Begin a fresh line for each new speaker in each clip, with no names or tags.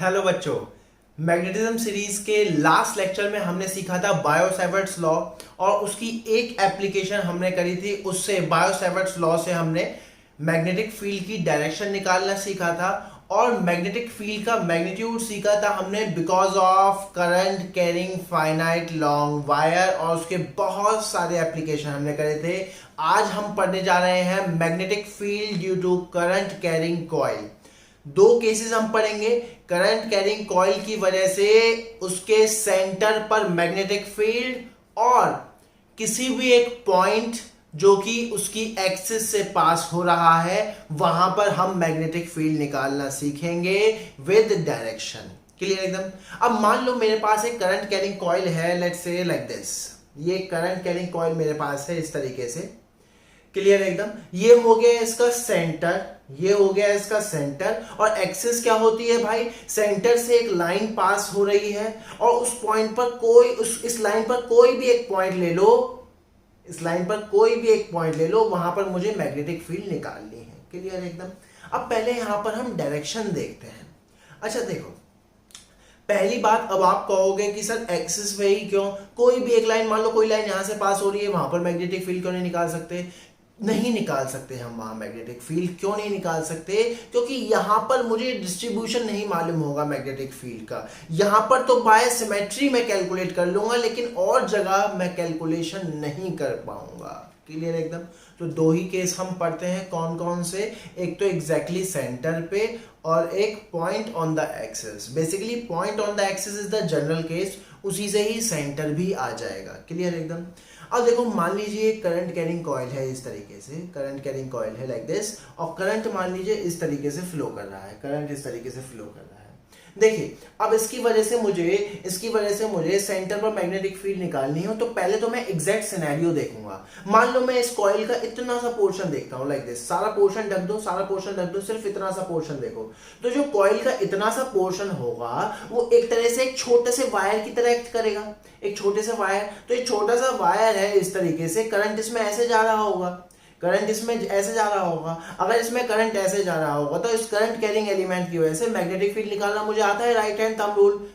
Hello बच्चों, magnetism series के last lecture में हमने सीखा था बायो-सैवर्ट्स लॉ और उसकी एक एप्लीकेशन हमने करी थी। उससे बायो-सैवर्ट्स लॉ से हमने मैग्नेटिक फील्ड की डायरेक्शन निकालना सीखा था और मैग्नेटिक फील्ड का मैग्नीट्यूड सीखा था हमने because of current carrying finite long wire, और उसके बहुत सारे एप्लीकेशन हमने करे थे। आज हम पढ़ने जा रहे हैं magnetic field due to current carrying coil. दो केसेस हम पढ़ेंगे। करंट कैरिंग कॉइल की वजह से उसके सेंटर पर मैग्नेटिक फील्ड और किसी भी एक पॉइंट जो कि उसकी एक्सिस से पास हो रहा है वहां पर हम मैग्नेटिक फील्ड निकालना सीखेंगे विद डायरेक्शन। क्लियर एकदम। अब मान लो मेरे पास एक करंट कैरिंग कॉइल है, लेट्स से लाइक दिस। ये करंट कैरिंग कॉइल मेरे पास है इस तरीके से। क्लियर एकदम। ये हो गया इसका सेंटर, ये हो गया इसका सेंटर, और एक्सिस क्या होती है भाई? सेंटर से एक लाइन पास हो रही है और उस पॉइंट पर इस लाइन पर कोई भी एक पॉइंट ले लो, इस लाइन पर कोई भी एक पॉइंट ले लो, वहां पर मुझे मैग्नेटिक फील्ड निकालनी है। क्लियर एकदम। अब पहले यहां पर हम डायरेक्शन देखते हैं। अच्छा देखो, पहली बात, अब आप कहोगे कि सर एक्सिस पे ही क्यों? कोई भी एक लाइन, मान लो कोई लाइन यहां से पास हो रही है, वहां पर मैग्नेटिक फील्ड क्यों नहीं निकाल सकते? नहीं निकाल सकते हम वहां मैग्नेटिक फील्ड। क्यों नहीं निकाल सकते? क्योंकि यहां पर मुझे डिस्ट्रीब्यूशन नहीं मालूम होगा मैग्नेटिक फील्ड का। यहां पर तो बाय सिमेट्री में कैलकुलेट कर लूंगा, लेकिन और जगह मैं कैलकुलेशन नहीं कर पाऊंगा। क्लियर एकदम। तो दो ही केस हम पढ़ते हैं, कौन कौन से? एक तो एग्जैक्टली सेंटर पे और एक point on the axis. Basically point on the axis is the general case, उसी से ही सेंटर भी आ जाएगा। क्लियर एकदम। अब देखो, मान लीजिए करंट कैरिंग कॉइल है इस तरीके से, करंट कैरिंग कॉइल है लाइक दिस, और करंट मान लीजिए इस तरीके से फ्लो कर रहा है, करंट इस तरीके से फ्लो कर रहा है। देखिए, अब इसकी वजह से मुझे सेंटर पर मैग्नेटिक फील्ड निकालनी हो, तो पहले तो मैं एग्जैक्ट सिनेरियो देखूंगा। मान लो मैं इस कॉइल का इतना सा पोर्शन देखता हूं लाइक दिस, सारा पोर्शन ढक दो, सारा पोर्शन ढक दो, सिर्फ इतना सा पोर्शन देखो। तो जो कॉइल का इतना सा पोर्शन होगा वो एक तरह से एक छोटे से वायर की तरह एक्ट करेगा, एक छोटे से वायर। तो एक छोटा सा वायर है इस तरीके से, करंट इसमें ऐसे जा रहा होगा, करंट इसमें ऐसे जा रहा होगा। अगर इसमें करंट ऐसे जा रहा होगा तो इस करंट कैरिंग एलिमेंट की वजह से मैग्नेटिक फील्ड निकालना मुझे आता है। Right hand thumb rule,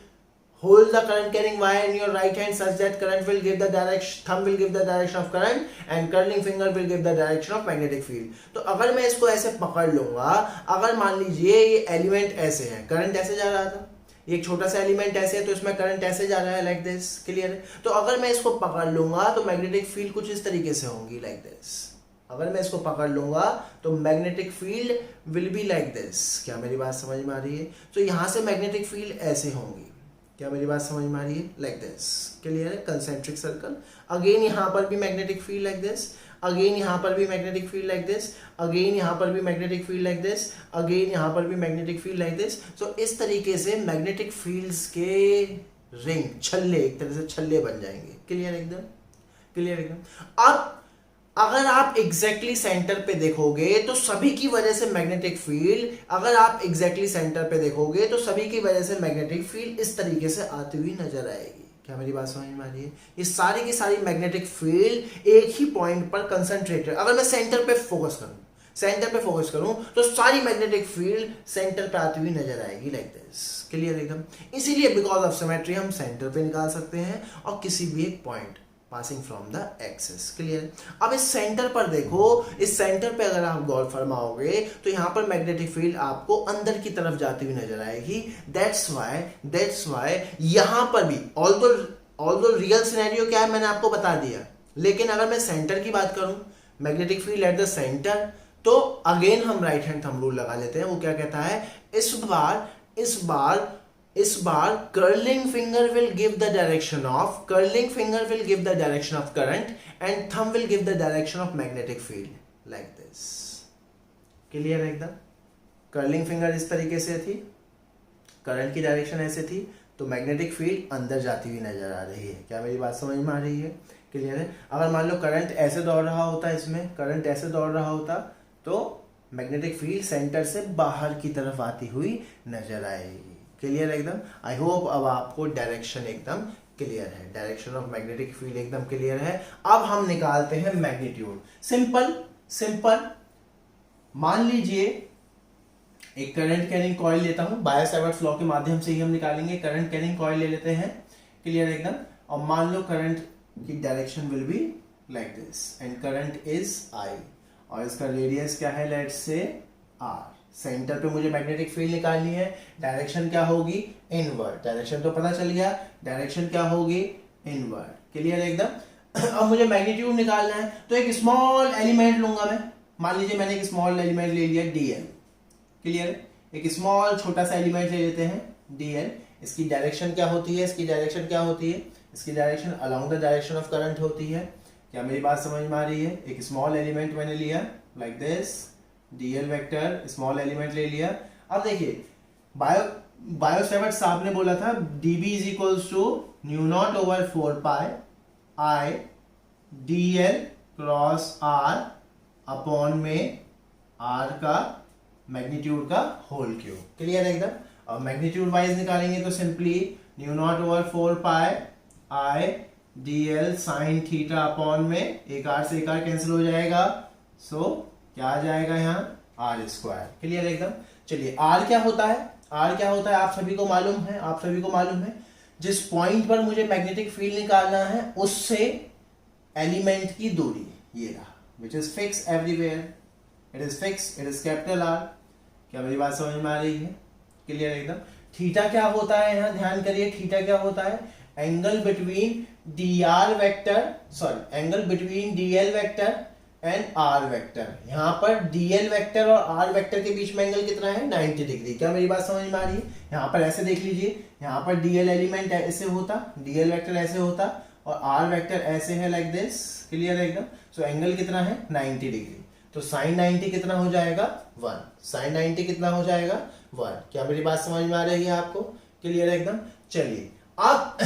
hold the current carrying wire in your right hand such that current will give the direction, thumb will give the direction of current and curling finger will give the direction of magnetic field। तो अगर मैं इसको ऐसे पकड़ लूंगा, अगर मान लीजिए ये एलिमेंट ऐसे है, करंट ऐसे जा रहा था, एक छोटा सा एलिमेंट ऐसे है, तो इसमें करंट ऐसे जा रहा है लाइक दिस। क्लियर है। तो अगर मैं इसको पकड़ लूंगा तो मैग्नेटिक फील्ड कुछ इस तरीके से होंगी लाइक दिस। अगर मैं इसको पकड़ लूंगा तो magnetic field will be like this. क्या मेरी बात समझ में आ रही है? तो यहां से मैग्नेटिक फील्ड ऐसे होंगी। क्या मेरी बात समझ में आ रही है? Like this. क्लियर है। Concentric circle. अगेन यहां पर भी magnetic field like this, again यहां पर भी magnetic field like this, again यहां पर भी magnetic field like this, again यहां पर भी मैग्नेटिक फील्ड लाइक दिस। तो इस तरीके से मैग्नेटिक फील्ड्स के रिंग, छल्ले, एक तरह से छल्ले बन जाएंगे। क्लियर एकदम। क्लियर एकदम। अब अगर आप एग्जैक्टली सेंटर पे देखोगे तो सभी की वजह से मैग्नेटिक फील्ड, अगर आप एग्जैक्टली सेंटर पे देखोगे तो सभी की वजह से मैग्नेटिक फील्ड इस तरीके से आती हुई नजर आएगी। क्या मेरी बात समझ में आ रही है? ये सारी की सारी मैग्नेटिक फील्ड एक ही पॉइंट पर कंसंट्रेटेड। अगर मैं सेंटर पे फोकस करूं तो सारी मैग्नेटिक फील्ड सेंटर पे आती हुई नजर आएगी लाइक दिस। क्लियर एकदम। इसीलिए बिकॉज ऑफ सिमेट्री हम सेंटर पे निकाल सकते हैं और किसी भी एक point passing from the axis. Clear. अब इस सेंटर पर देखो, इस सेंटर पे अगर आप गौर फरमाओगे तो यहां पर मैग्नेटिक फील्ड आपको अंदर की तरफ जाती हुई नजर आएगी। दैट्स वाई यहां पर भी ऑल्दो रियल सिनेरियो क्या है मैंने आपको बता दिया, लेकिन अगर मैं सेंटर की बात करूं, magnetic field at the centre, तो अगेन हम राइट हैंड थंब रूल लगा लेते हैं। वो क्या कहता है? इस बार curling finger will give the direction of current and thumb will give the direction of magnetic field like this। Clear है एकदम। कर्लिंग फिंगर इस तरीके से थी, करंट की डायरेक्शन ऐसे थी, तो मैग्नेटिक फील्ड अंदर जाती हुई नजर आ रही है। क्या मेरी बात समझ में आ रही है? क्लियर है। अगर मान लो करंट ऐसे दौड़ रहा होता, इसमें करंट ऐसे दौड़ रहा होता, तो मैग्नेटिक फील्ड सेंटर से बाहर की तरफ आती हुई नजर आएगी। क्लियर एकदम। आई होप अब आपको डायरेक्शन एकदम क्लियर है, डायरेक्शन ऑफ मैग्नेटिक फील्ड एकदम क्लियर है। अब हम निकालते हैं मैग्नीट्यूड। सिंपल। मान लीजिए एक करंट कैरिंग कॉइल लेता हूं, बायो-सैवर्ट्स लॉ के माध्यम से ही हम निकालेंगे। करंट कैरिंग कॉइल ले लेते हैं, क्लियर एकदम। और मान लो करंट की direction will be like this and current is I, और इसका रेडियस क्या है, लेट्स से R। सेंटर पे मुझे मैग्नेटिक फील्ड निकालनी है, डायरेक्शन क्या होगी, इनवर्ड। डायरेक्शन तो पता चल गया, डायरेक्शन क्या होगी, इनवर्ड, क्लियर एकदम। अब मुझे मैग्नीट्यूड निकालना है, तो एक स्मॉल एलिमेंट लूंगा मैं। मान लीजिए मैंने एक स्मॉल एलिमेंट ले लिया dl, क्लियर है। एक स्मॉल छोटा सा एलिमेंट ले लेते हैं dl। इसकी डायरेक्शन क्या होती है, इसकी डायरेक्शन क्या होती है, इसकी direction along the direction of current होती है। क्या मेरी बात समझ में आ रही है। एक स्मॉल एलिमेंट मैंने लिया like this, dl vector, small element ले लिया। अब देखिए बायो-सैवर्ट्स साहब ने बोला था dB is equals to mu naught over 4 pi I dl cross r upon में r का मैग्नीट्यूड का होल क्यूब, क्लियर एकदम। अब मैग्नीट्यूड वाइज निकालेंगे तो simply mu naught over 4 pi I dl sine theta upon में एक r से एक r कैंसिल हो जाएगा, सो क्या आ जाएगा यहाँ r स्क्वायर, क्लियर एकदम। चलिए r क्या होता है, r क्या होता है आप सभी को मालूम है, आप सभी को मालूम है। जिस पॉइंट पर मुझे मैग्नेटिक फील्ड निकालना है उससे एलिमेंट की दूरी, ये रहा, which is fix everywhere, it is fix, it is capital R। क्या मेरी बात समझ में आ रही है, क्लियर एकदम। थीटा क्या होता है, यहाँ ध्यान करिए, थीटा क्या होता है, angle between dr vector, sorry angle between dl vector and r vector. यहाँ पर dl वेक्टर और r वेक्टर के बीच में एंगल कितना है, 90 डिग्री। क्या मेरी बात समझ में आ रही है। यहाँ पर ऐसे देख लीजिए, यहाँ पर dl एलिमेंट ऐसे होता, dl वेक्टर ऐसे होता और r वेक्टर ऐसे है लाइक दिस, क्लियर एकदम। सो एंगल कितना है, 90 डिग्री। तो साइन 90 कितना हो जाएगा, 1। साइन 90 कितना हो जाएगा, 1। क्या मेरी बात समझ में आ रही है आपको, क्लियर एकदम। चलिए अब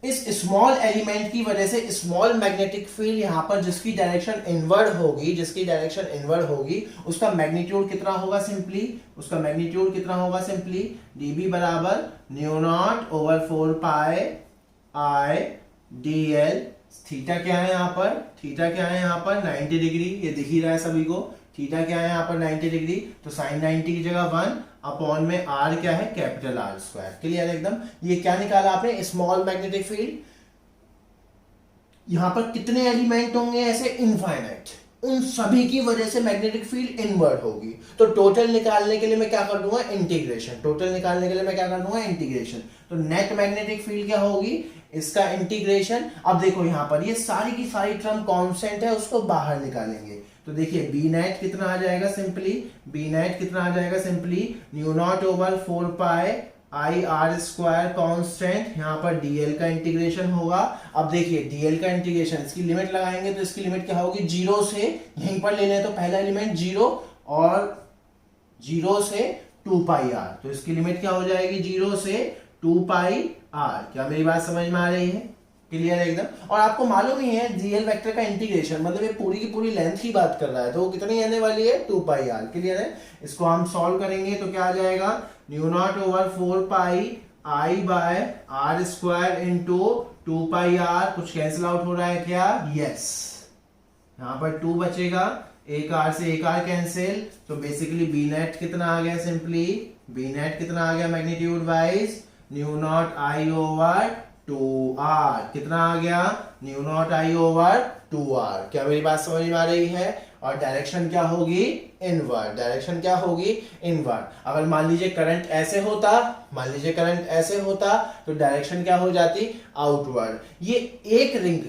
इस स्मॉल एलिमेंट की वजह से स्मॉल मैग्नेटिक फील्ड यहाँ पर जिसकी डायरेक्शन इनवर्ड होगी, जिसकी डायरेक्शन इनवर्ड होगी, उसका मैग्नीट्यूड कितना होगा, सिंपली उसका मैग्नीट्यूड कितना होगा, सिंपली dB बराबर mu naught over 4 pi I dl। Theta क्या है यहाँ पर, थीटा क्या है यहाँ पर 90 डिग्री, ये दिख ही रहा है सभी को। थीटा क्या है यहाँ पर 90 डिग्री, तो साइन 90 की जगह 1 अपॉन में r क्या है, कैपिटल R स्क्वायर, क्लियर एकदम। ये क्या निकाला आपने, स्मॉल मैग्नेटिक फील्ड। यहाँ पर कितने एलिमेंट होंगे ऐसे, इनफाइनाइट, उन सभी की वजह से मैग्नेटिक फील्ड इनवर्ड होगी। तो टोटल निकालने के लिए मैं क्या कर दूंगा, इंटीग्रेशन। टोटल निकालने के लिए मैं क्या कर दूंगा, इंटीग्रेशन। तो नेट मैग्नेटिक फील्ड क्या होगी, इसका इंटीग्रेशन। अब देखो यहाँ पर ये सारी की सारी टर्म कांस्टेंट है, उसको बाहर निकालेंगे तो देखिए बी नेट कितना आ जाएगा, सिंपली बी नेट कितना आ जाएगा, simply mu naught over 4 pi I R square constant, यहाँ पर dl का इंटीग्रेशन होगा। अब देखिए dl का इंटीग्रेशन, इसकी लिमिट लगाएंगे तो इसकी लिमिट क्या होगी, 0 से, यहीं पर ले लें तो पहला एलिमेंट 0 और 0 से 2 पाई r, तो इसकी लिमिट क्या हो जाएगी, 0 से 2 पाई r। क्या मेरी बात समझ में आ रही है, क्लियर एकदम। और आपको मालूम ही है dl वेक्टर का इंटीग्रेशन मतलब ये पूरी की पूरी लेंथ की बात कर रहा है, तो वो कितनी आने वाली है, 2 पाई r, क्लियर है। इसको हम सॉल्व करेंगे तो क्या आ जाएगा, mu naught over 4 pi I by r square into 2 pi r, कुछ कैंसिल आउट हो रहा है क्या, यस, यहाँ पर 2 बचेगा, एक r से एक r कैंसिल, तो बेसिकली बी नेट कितना आ गया, सिंपली बी नेट कितना आ गया magnitude wise, new naught I over 2r, कितना आ गया, mu naught I over 2r। क्या मेरी बात समझ में आ रही है। और डायरेक्शन क्या होगी, इनवर्ड, डायरेक्शन क्या होगी, इनवर्ड। अगर मान लीजिए करंट ऐसे होता, मान लीजिए करंट ऐसे होता तो डायरेक्शन क्या हो जाती, आउटवर्ड। ये एक रिंग,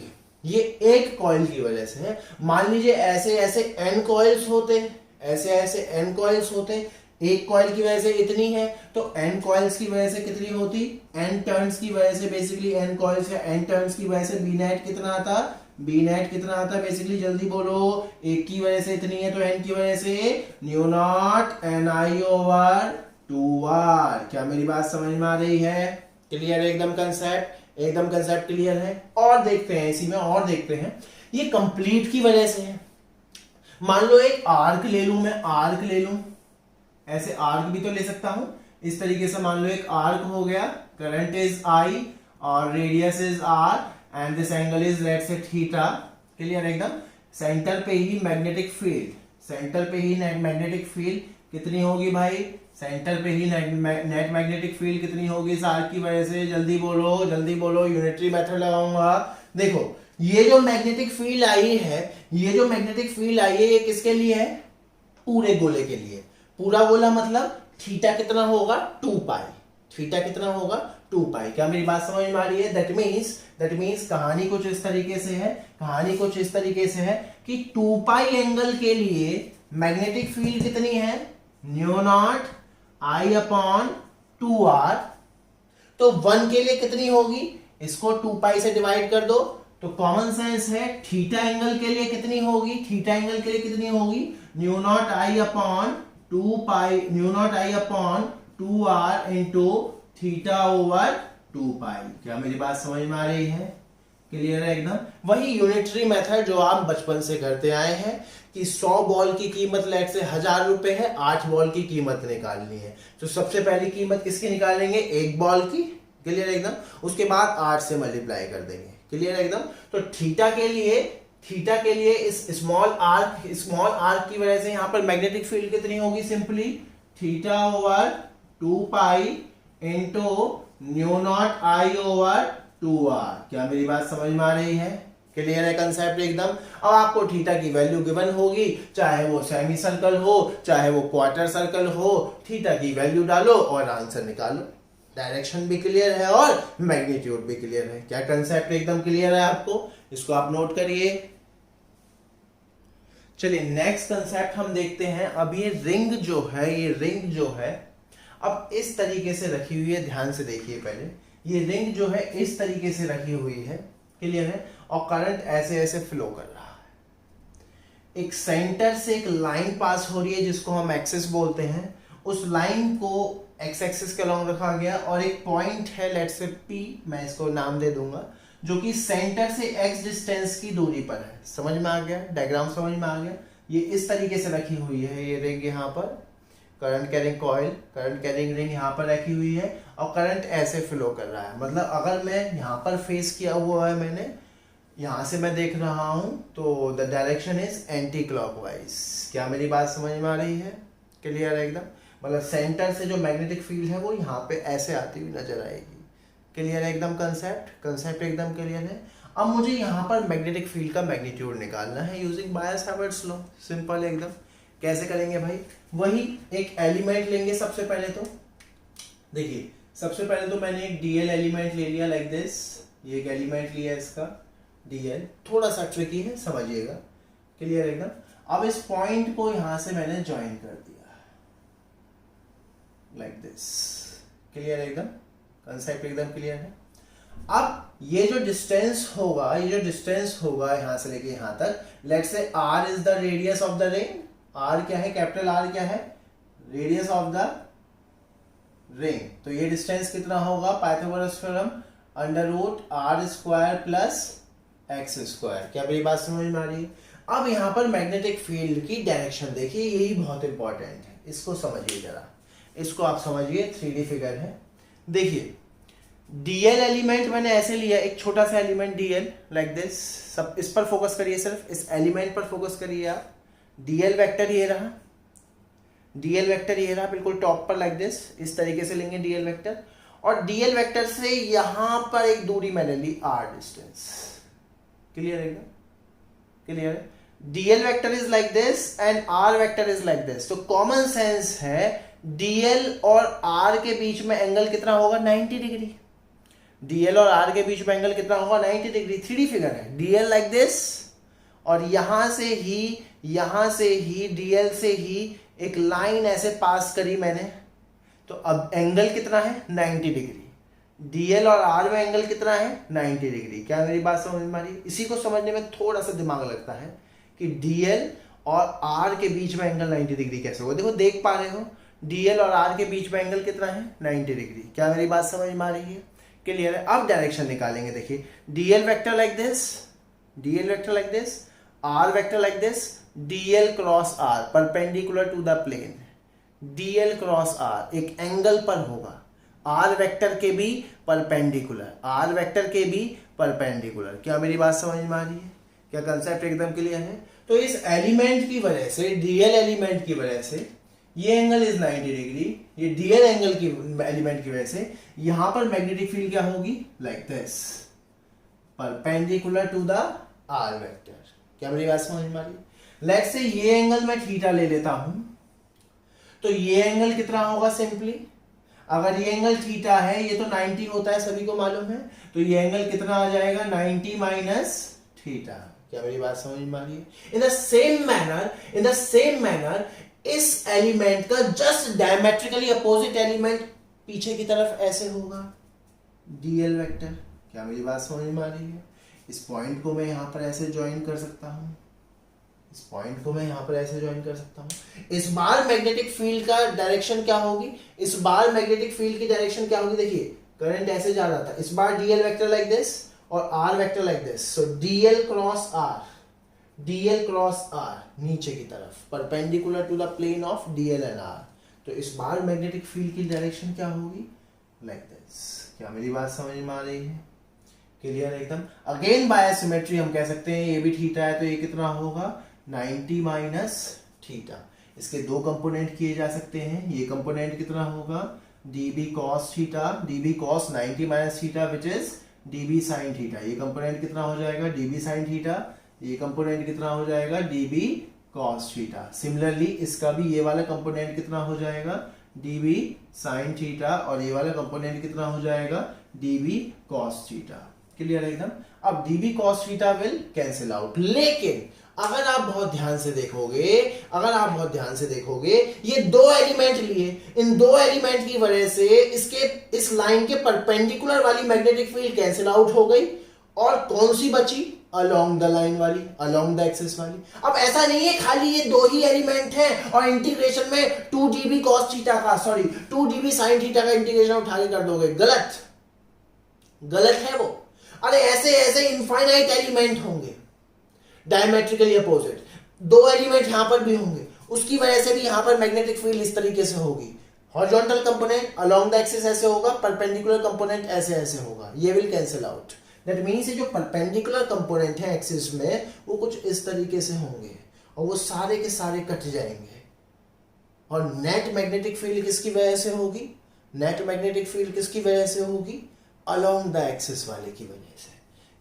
ये एक कॉइल की वजह से है। मान लीजिए ऐसे ऐसे n कॉइल्स होते, ऐसे ऐसे n कॉइल्स होते, एक कॉइल की वजह से इतनी है तो n कॉइल्स की वजह से कितनी होती, n टर्न्स की वजह से, बेसिकली n कॉइल्स या n टर्न्स की वजह से बी नेट कितना आता, बी नेट कितना आता, बेसिकली जल्दी बोलो, एक की वजह से इतनी है तो n की वजह से mu not ni over 2r। क्या मेरी बात समझ में आ रही है, क्लियर एकदम, कंसेप्ट एकदम, कंसेप्ट क्लियर है। और देखते हैं इसी में, और देखते हैं, ये कंप्लीट की वजह से है। मान लो एक आर्क ले लूं मैं, आर्क ले लूं, ऐसे आर्क भी तो ले सकता हूं इस तरीके से। मान लो एक आर्क हो गया, करंट इज I और radius is R and this angle is let's say theta, clear एकदम। सेंटर पे ही मैग्नेटिक फील्ड, सेंटर पे ही मैग्नेटिक फील्ड कितनी होगी भाई, सेंटर पे ही नेट मैग्नेटिक फील्ड कितनी होगी इस आर्क की वजह से, जल्दी बोलो, यूनिटरी मेथड लगाऊंगा। देखो ये जो मैग्नेटिक फील्ड आई है, ये किसके लिए है? पूरे गोले के लिए। पूरा गोला मतलब थीटा कितना होगा? 2 पाई। थीटा कितना होगा? 2 पाई। क्या मेरी बात समझ में आ रही है? दैट मीन्स कहानी कुछ इस तरीके से है कि 2 पाई एंगल के लिए मैग्नेटिक फील्ड कितनी है? Mu naught I upon 2r। तो 1 के लिए कितनी होगी? इसको 2 पाई से डिवाइड कर दो तो कॉमन सेंस है थीटा एंगल के लिए कितनी होगी? New naught I upon 2r into theta over 2 पाई। क्या मेरी बात समझ में आ रही है? क्लियर है एकदम? वही यूनिटरी मेथड जो आप बचपन से करते आए हैं कि 100 बॉल की कीमत लेट से 1000 रुपए है, 8 बॉल की कीमत निकालनी है, तो सबसे पहली कीमत किसकी निकालेंगे? 1 बॉल की। क्लियर है एकदम? उसके बाद 8 से मल्टीप्लाई कर देंगे। क्लियर है एकदम? तो थीटा के लिए इस स्मॉल आर्क की वजह से यहां पर मैग्नेटिक फील्ड कितनी होगी? Simply theta over 2 pi into mu naught आई ओवर 2r। क्या मेरी बात समझ में आ रही है? क्लियर है कंसेप्ट एकदम? अब आपको थीटा की वैल्यू गिवन होगी, चाहे वो सेमी सर्कल हो चाहे वो क्वार्टर सर्कल हो, थीटा की वैल्यू डालो और आंसर निकालो। डायरेक्शन भी क्लियर है और मैग्नीट्यूड भी क्लियर है। क्या कंसेप्ट एकदम क्लियर है आपको? इसको आप नोट करिए। चलिए नेक्स्ट कंसेप्ट हम देखते हैं। अब ये रिंग जो है अब इस तरीके से रखी हुई है, ध्यान से देखिए पहले। ये रिंग जो है इस तरीके से रखी हुई है, क्लियर है? और करंट ऐसे फ्लो कर रहा है। एक सेंटर से एक लाइन पास हो रही है जिसको हम एक्सिस बोलते हैं। उस लाइन को एक्स एक्सिस के अलॉन्ग रखा गया और एक पॉइंट है लेट्स से P, मैं इसको नाम दे दूंगा, जो कि सेंटर से x डिस्टेंस की दूरी पर है। समझ में आ गया? डायग्राम समझ में आ गया? ये इस तरीके से रखी हुई है ये रिंग, यहाँ पर करंट कैरिंग रिंग यहाँ पर रखी हुई है और करंट ऐसे फ्लो कर रहा है। मतलब अगर मैं यहाँ पर फेस किया हुआ है, मैंने यहाँ से मैं देख रहा हूं तो the direction is anti clockwise. क्या मेरी बात समझ में आ रही है? क्लियर है एकदम? मतलब सेंटर से जो मैग्नेटिक फील्ड है वो यहाँ पे ऐसे आती हुई नजर आएगी। क्लियर है एकदम? कंसेप्ट एकदम क्लियर है। अब मुझे यहाँ पर मैग्नेटिक फील्ड का मैग्नीट्यूड निकालना है यूजिंग बायो-सावर्ट्स लॉ। सिंपल एकदम। कैसे करेंगे भाई? वही एक एलिमेंट लेंगे सबसे पहले। तो देखिए सबसे पहले तो मैंने एक डीएल एलिमेंट ले लिया लाइक दिस। ये एक एलिमेंट लिया इसका डीएल, थोड़ा सा ट्रिकी है, समझिएगा। क्लियर एकदम? अब इस पॉइंट को यहां से मैंने ज्वाइन कर दिया लाइक दिस। क्लियर एकदम? कंसेप्ट एकदम क्लियर है। अब ये जो डिस्टेंस होगा यहां से लेके यहां तक, let's say r is the radius of the ring. r क्या है? कैपिटल R क्या है? Radius of the ring. तो ये डिस्टेंस कितना होगा? Pythagoras theorem √r² plus x²। क्या मेरी बात समझ में आ रही है? अब यहां पर मैग्नेटिक फील्ड की डायरेक्शन देखिए, यही बहुत इंपॉर्टेंट है। इसको समझिए जरा, इसको आप समझिए। 3D फिगर है, देखिए डीएल एलिमेंट मैंने ऐसे लिया, एक छोटा सा एलिमेंट डीएल लाइक दिस। सब इस पर फोकस करिए, सिर्फ इस एलिमेंट पर फोकस करिए आप। डीएल वेक्टर ये रहा, बिल्कुल टॉप पर लाइक दिस। इस तरीके से लेंगे डीएल वेक्टर, और डीएल वेक्टर से यहां पर एक दूरी मैंने ली r डिस्टेंस। क्लियर है? क्लियर है? DL vector is like this and r vector is like this. तो कॉमन सेंस है डीएल और r के बीच में एंगल कितना होगा? 90 डिग्री। डीएल और r के बीच में एंगल कितना होगा? 90 डिग्री। 3D फिगर है। डीएल लाइक दिस और यहां से ही डीएल से ही एक लाइन ऐसे पास करी मैंने, तो अब एंगल कितना है? 90 डिग्री। डीएल और आर में एंगल कितना है? 90 डिग्री। क्या मेरी बात समझ में आ रही है? इसी को समझने में थोड़ा सा दिमाग लगता है कि डीएल और आर के बीच में एंगल 90 डिग्री कैसे होगा। देखो देख पा रहे हो, डीएल और आर के बीच में एंगल कितना है? 90 डिग्री। क्या मेरी बात समझ में आ रही है? क्लियर है? अब डायरेक्शन निकालेंगे। देखिए dl vector like this, r vector like this, dl cross r perpendicular to the plane. Dl cross r एक एंगल पर होगा, आर वेक्टर के भी परपेंडिकुलर, क्या मेरी बात समझ में आ रही है? क्या कंसेप्ट एकदम क्लियर है? तो इस एलिमेंट की वजह से, डीएल एलिमेंट की वजह से ये एंगल इज 90 डिग्री, ये डीएल एंगल की एलिमेंट की वजह से यहां पर मैग्नेटिक फील्ड क्या होगी, like this, perpendicular to the r vector. क्या मेरी बात समझ में आ रही है? लेट्स से ये एंगल मैं थीटा ले लेता हूं, तो ये एंगल कितना होगा, सिंपली अगर ये एंगल थीटा है, ये तो 90 होता है सभी को मालूम है, तो ये एंगल कितना आ जाएगा, 90 माइनस थीटा। क्या मेरी बात समझ में आ रही है? इन द सेम मैनर इस एलिमेंट का जस्ट डायमेट्रिकली अपोजिट एलिमेंट पीछे की तरफ ऐसे होगा, डीएल वेक्टर। क्या मेरी बात समझ में आ रही है? इस पॉइंट को मैं यहां पर ऐसे ज्वाइन कर सकता हूं, इस पॉइंट को मैं यहां पर ऐसे ज्वाइन कर सकता हूं। इस बार मैग्नेटिक फील्ड का डायरेक्शन क्या होगी, इस बार मैग्नेटिक फील्ड की डायरेक्शन क्या होगी, देखिए करंट ऐसे जा रहा था, इस बार डीएल वेक्टर लाइक दिस और r vector like this, so dl cross r, dl cross r नीचे की तरफ, perpendicular to the plane of dl and r. तो इस बार मैग्नेटिक फील्ड की डायरेक्शन क्या होगी, लाइक दिस। क्या मेरी बात समझ में आ रही है? क्लियर एकदम। अगेन बाय सिमेट्री हम कह सकते हैं ये भी थीटा है तो ये कितना होगा, 90 माइनस थीटा। इसके दो कंपोनेंट किए जा सकते हैं, ये कंपोनेंट कितना होगा, db cos theta, db cos 90 minus theta which is db sin theta. ये कंपोनेंट कितना हो जाएगा, db sin थीटा, ये कंपोनेंट कितना हो जाएगा, db cos थीटा। सिमिलरली इसका भी ये वाला कंपोनेंट कितना हो जाएगा, db sin थीटा, और ये वाला कंपोनेंट कितना हो जाएगा, db cos थीटा। क्लियर एकदम। अब db cos theta will cancel out, लेकिन अगर आप बहुत ध्यान से देखोगे, ये दो एलिमेंट लिए, इन दो एलिमेंट की वजह से इसके इस लाइन के परपेंडिकुलर वाली मैग्नेटिक फील्ड कैंसिल आउट हो गई, और कौन सी बची, अलोंग द लाइन वाली, अलोंग द एक्सिस वाली। अब ऐसा नहीं है खाली ये दो ही एलिमेंट हैं और इंटीग्रेशन में 2db cos थीटा का, सॉरी 2db sin थीटा का इंटीग्रेशन उठा के कर दोगे, गलत है वो। अरे ऐसे इनफाइनाइट एलिमेंट होंगे डायमेट्रिकली अपोजिट, दो एलिमेंट यहां पर भी होंगे, उसकी वजह से भी यहां पर मैग्नेटिक फील्ड इस तरीके से होगी, horizontal component along the axis ऐसे होगा, परपेंडिकुलर कंपोनेंट ऐसे होगा, ये will cancel out. That means ये जो परपेंडिकुलर कंपोनेंट है एक्सिस में वो कुछ इस तरीके से होंगे और वो सारे के सारे कट जाएंगे, और नेट मैग्नेटिक फील्ड किसकी वजह से होगी, नेट मैग्नेटिक फील्ड किसकी वजह से होगी, अलोंग द एक्सिस वाले की वजह से।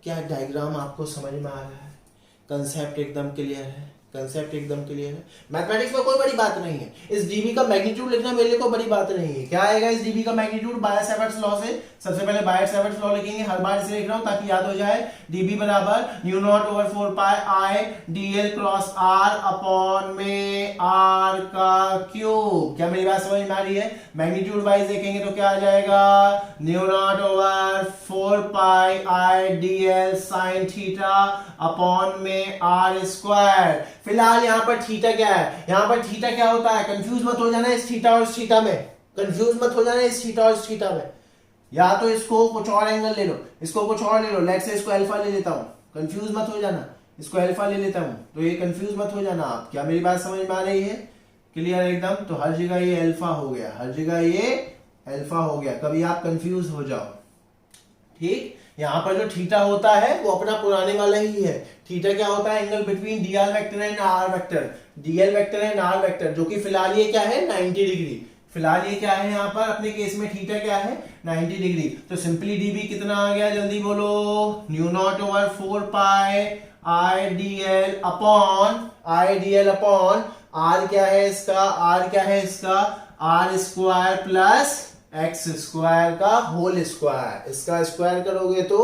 क्या डायग्राम आपको समझ में आ रहा है? कंसेप्ट एकदम क्लियर है, कंसेप्ट एकदम क्लियर है। मैथमेटिक्स में कोई बड़ी बात नहीं है, इस डीबी का मैग्नीट्यूड लिखना मेरे लिए कोई बड़ी बात नहीं है। क्या आएगा इस डीबी का मैग्नीट्यूड, बायो-सैवर्ट्स लॉ से। सबसे पहले बायो-सैवर्ट्स लॉ लिखेंगे, हर बार इसे लिख रहा हूं ताकि याद हो जाए। डीबी बराबर mu naught over 4 pi I dl cross r upon में आर का क्यूब। क्या मेरी बात समझ में आ रही है? मैग्नीट्यूड वाइज देखेंगे तो क्या आ जाएगा, mu naught over 4 pi I DL sign theta upon में आर स्क्वायर। फिलहाल यहां पर थीटा क्या है, यहां पर थीटा क्या होता है, कंफ्यूज मत हो जाना इस थीटा और इस थीटा में, कंफ्यूज मत हो जाना इस थीटा और इस थीटा में। या तो इसको कुछ और एंगल ले लो, इसको कुछ और ले लो, लेट्स से इसको अल्फा ले लेता हूं, कंफ्यूज मत हो जाना, इसको अल्फा ले लेता हूं, तो ये कंफ्यूज मत हो जाना आप। क्या मेरी बात समझ में आ रही है? क्लियर एकदम। तो हर जगह ये अल्फा हो गया, हर जगह ये अल्फा हो गया, कभी आप कंफ्यूज हो जाओ। ठीक, यहां पर जो थीटा होता है वो अपना पुराने वाला ही है। थीटा क्या होता है, angle between dl vector and r vector, dl vector and r vector, जो कि फिलहाल ये क्या है, 90 डिग्री। फिलहाल ये क्या है, यहां पर अपने केस में थीटा क्या है, 90 डिग्री। तो सिंपली डीबी कितना आ गया, जल्दी बोलो, mu naught over 4 pi I dl upon r क्या है इसका, आर क्या है इसका, r square plus x square का होल स्क्वायर। इसका स्क्वायर करोगे तो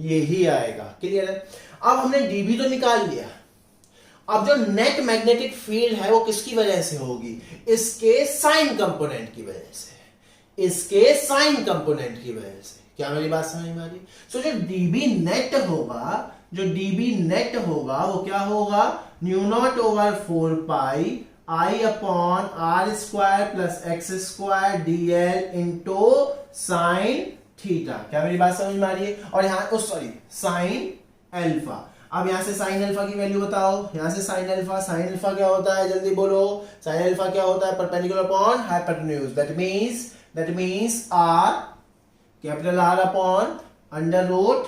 यही आएगा। क्लियर है? अब हमने डीबी तो निकाल लिया, अब जो नेट मैग्नेटिक फील्ड है वो किसकी वजह से होगी, इसके साइन कंपोनेंट की वजह से, इसके साइन कंपोनेंट की वजह से। क्या मेरी बात समझ में आ रही? सो जो डीबी नेट होगा, जो डीबी नेट होगा वो क्या होगा, mu naught over 4 pi I upon are square plus x square dl into sine theta. क्या मेरी बात समझ में आ रही है? और यहां साइन अल्फा। अब यहां से साइन अल्फा की वैल्यू बताओ, यहां से साइन अल्फा क्या होता है, जल्दी बोलो, साइन अल्फा क्या होता है, perpendicular upon hypotenuse. That means r, capital r upon under root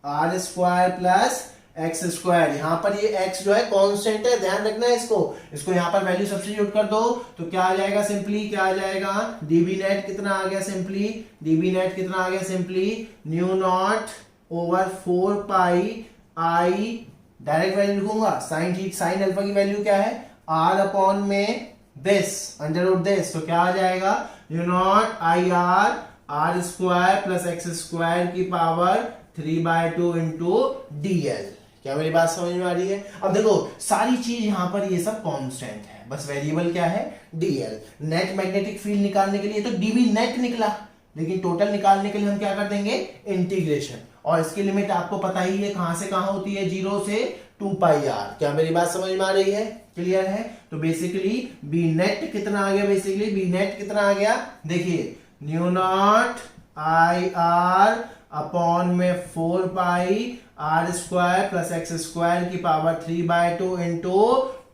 r square plus x square, यहाँ पर ये एक्स जो है कांस्टेंट है, ध्यान रखना है इसको यहाँ पर वैल्यू सब्स्टिट्यूट कर दो तो क्या आ जाएगा, सिंपली क्या आ जाएगा, डीबी नेट कितना आ गया, सिंपली डीबी नेट कितना आ गया, simply mu naught over 4 pi आई, डायरेक्ट वैल्यू लिखूंगा, साइन अल्फा की वैल्यू क्या है, आर अपॉन में दिस अंडर रूट दिस, तो क्या आ जाएगा, mu naught I R square plus x square की पावर 3/2 इंटू DL। क्या मेरी बात समझ में आ रही है? अब देखो सारी चीज यहां पर ये सब कांस्टेंट है, बस वेरिएबल क्या है, DL। नेट मैग्नेटिक फील्ड निकालने के लिए तो डीबी नेट निकला, लेकिन टोटल निकालने के लिए हम क्या कर देंगे, इंटीग्रेशन, और इसकी लिमिट आपको पता ही है कहां से कहां होती है, 0 से 2 पाई आर। क्या मेरी बात समझ में आ रही है, क्लियर है? तो बेसिकली बी नेट कितना आ गया, बेसिकली बी नेट कितना आ गया, देखिए mu naught I R upon में 4 pi R square plus x square की power 3/2 into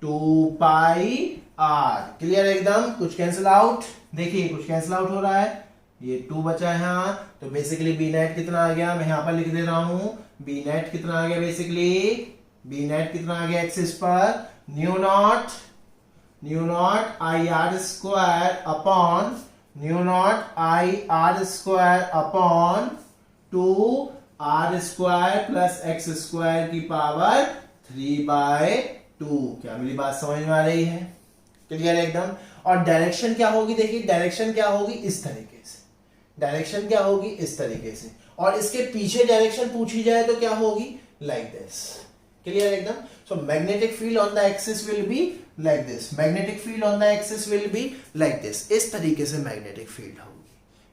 2 pi R. Clear एकदम? कुछ कैंसिल आउट, देखिए कुछ कैंसिल आउट हो रहा है, ये 2 बचा है यहाँ, तो बेसिकली बी नेट कितना आ गया, मैं यहां पर लिख दे रहा हूं, बी नेट कितना आ गया, बेसिकली बी नेट कितना आ गया एक्सिस पर, mu naught I R square upon mu naught I R square upon 2 R square plus x square की पावर 3/2। क्या मेरी बात समझ में आ रही है, क्लियर एकदम? और डायरेक्शन क्या होगी, देखिए डायरेक्शन क्या होगी इस तरीके से, डायरेक्शन क्या होगी इस तरीके से, और इसके पीछे डायरेक्शन पूछी जाए तो क्या होगी, लाइक दिस। क्लियर एकदम? So magnetic field on the axis will be like this, magnetic field on the axis will be like this, इस तरीके से मैग्नेटिक फील्ड होगी।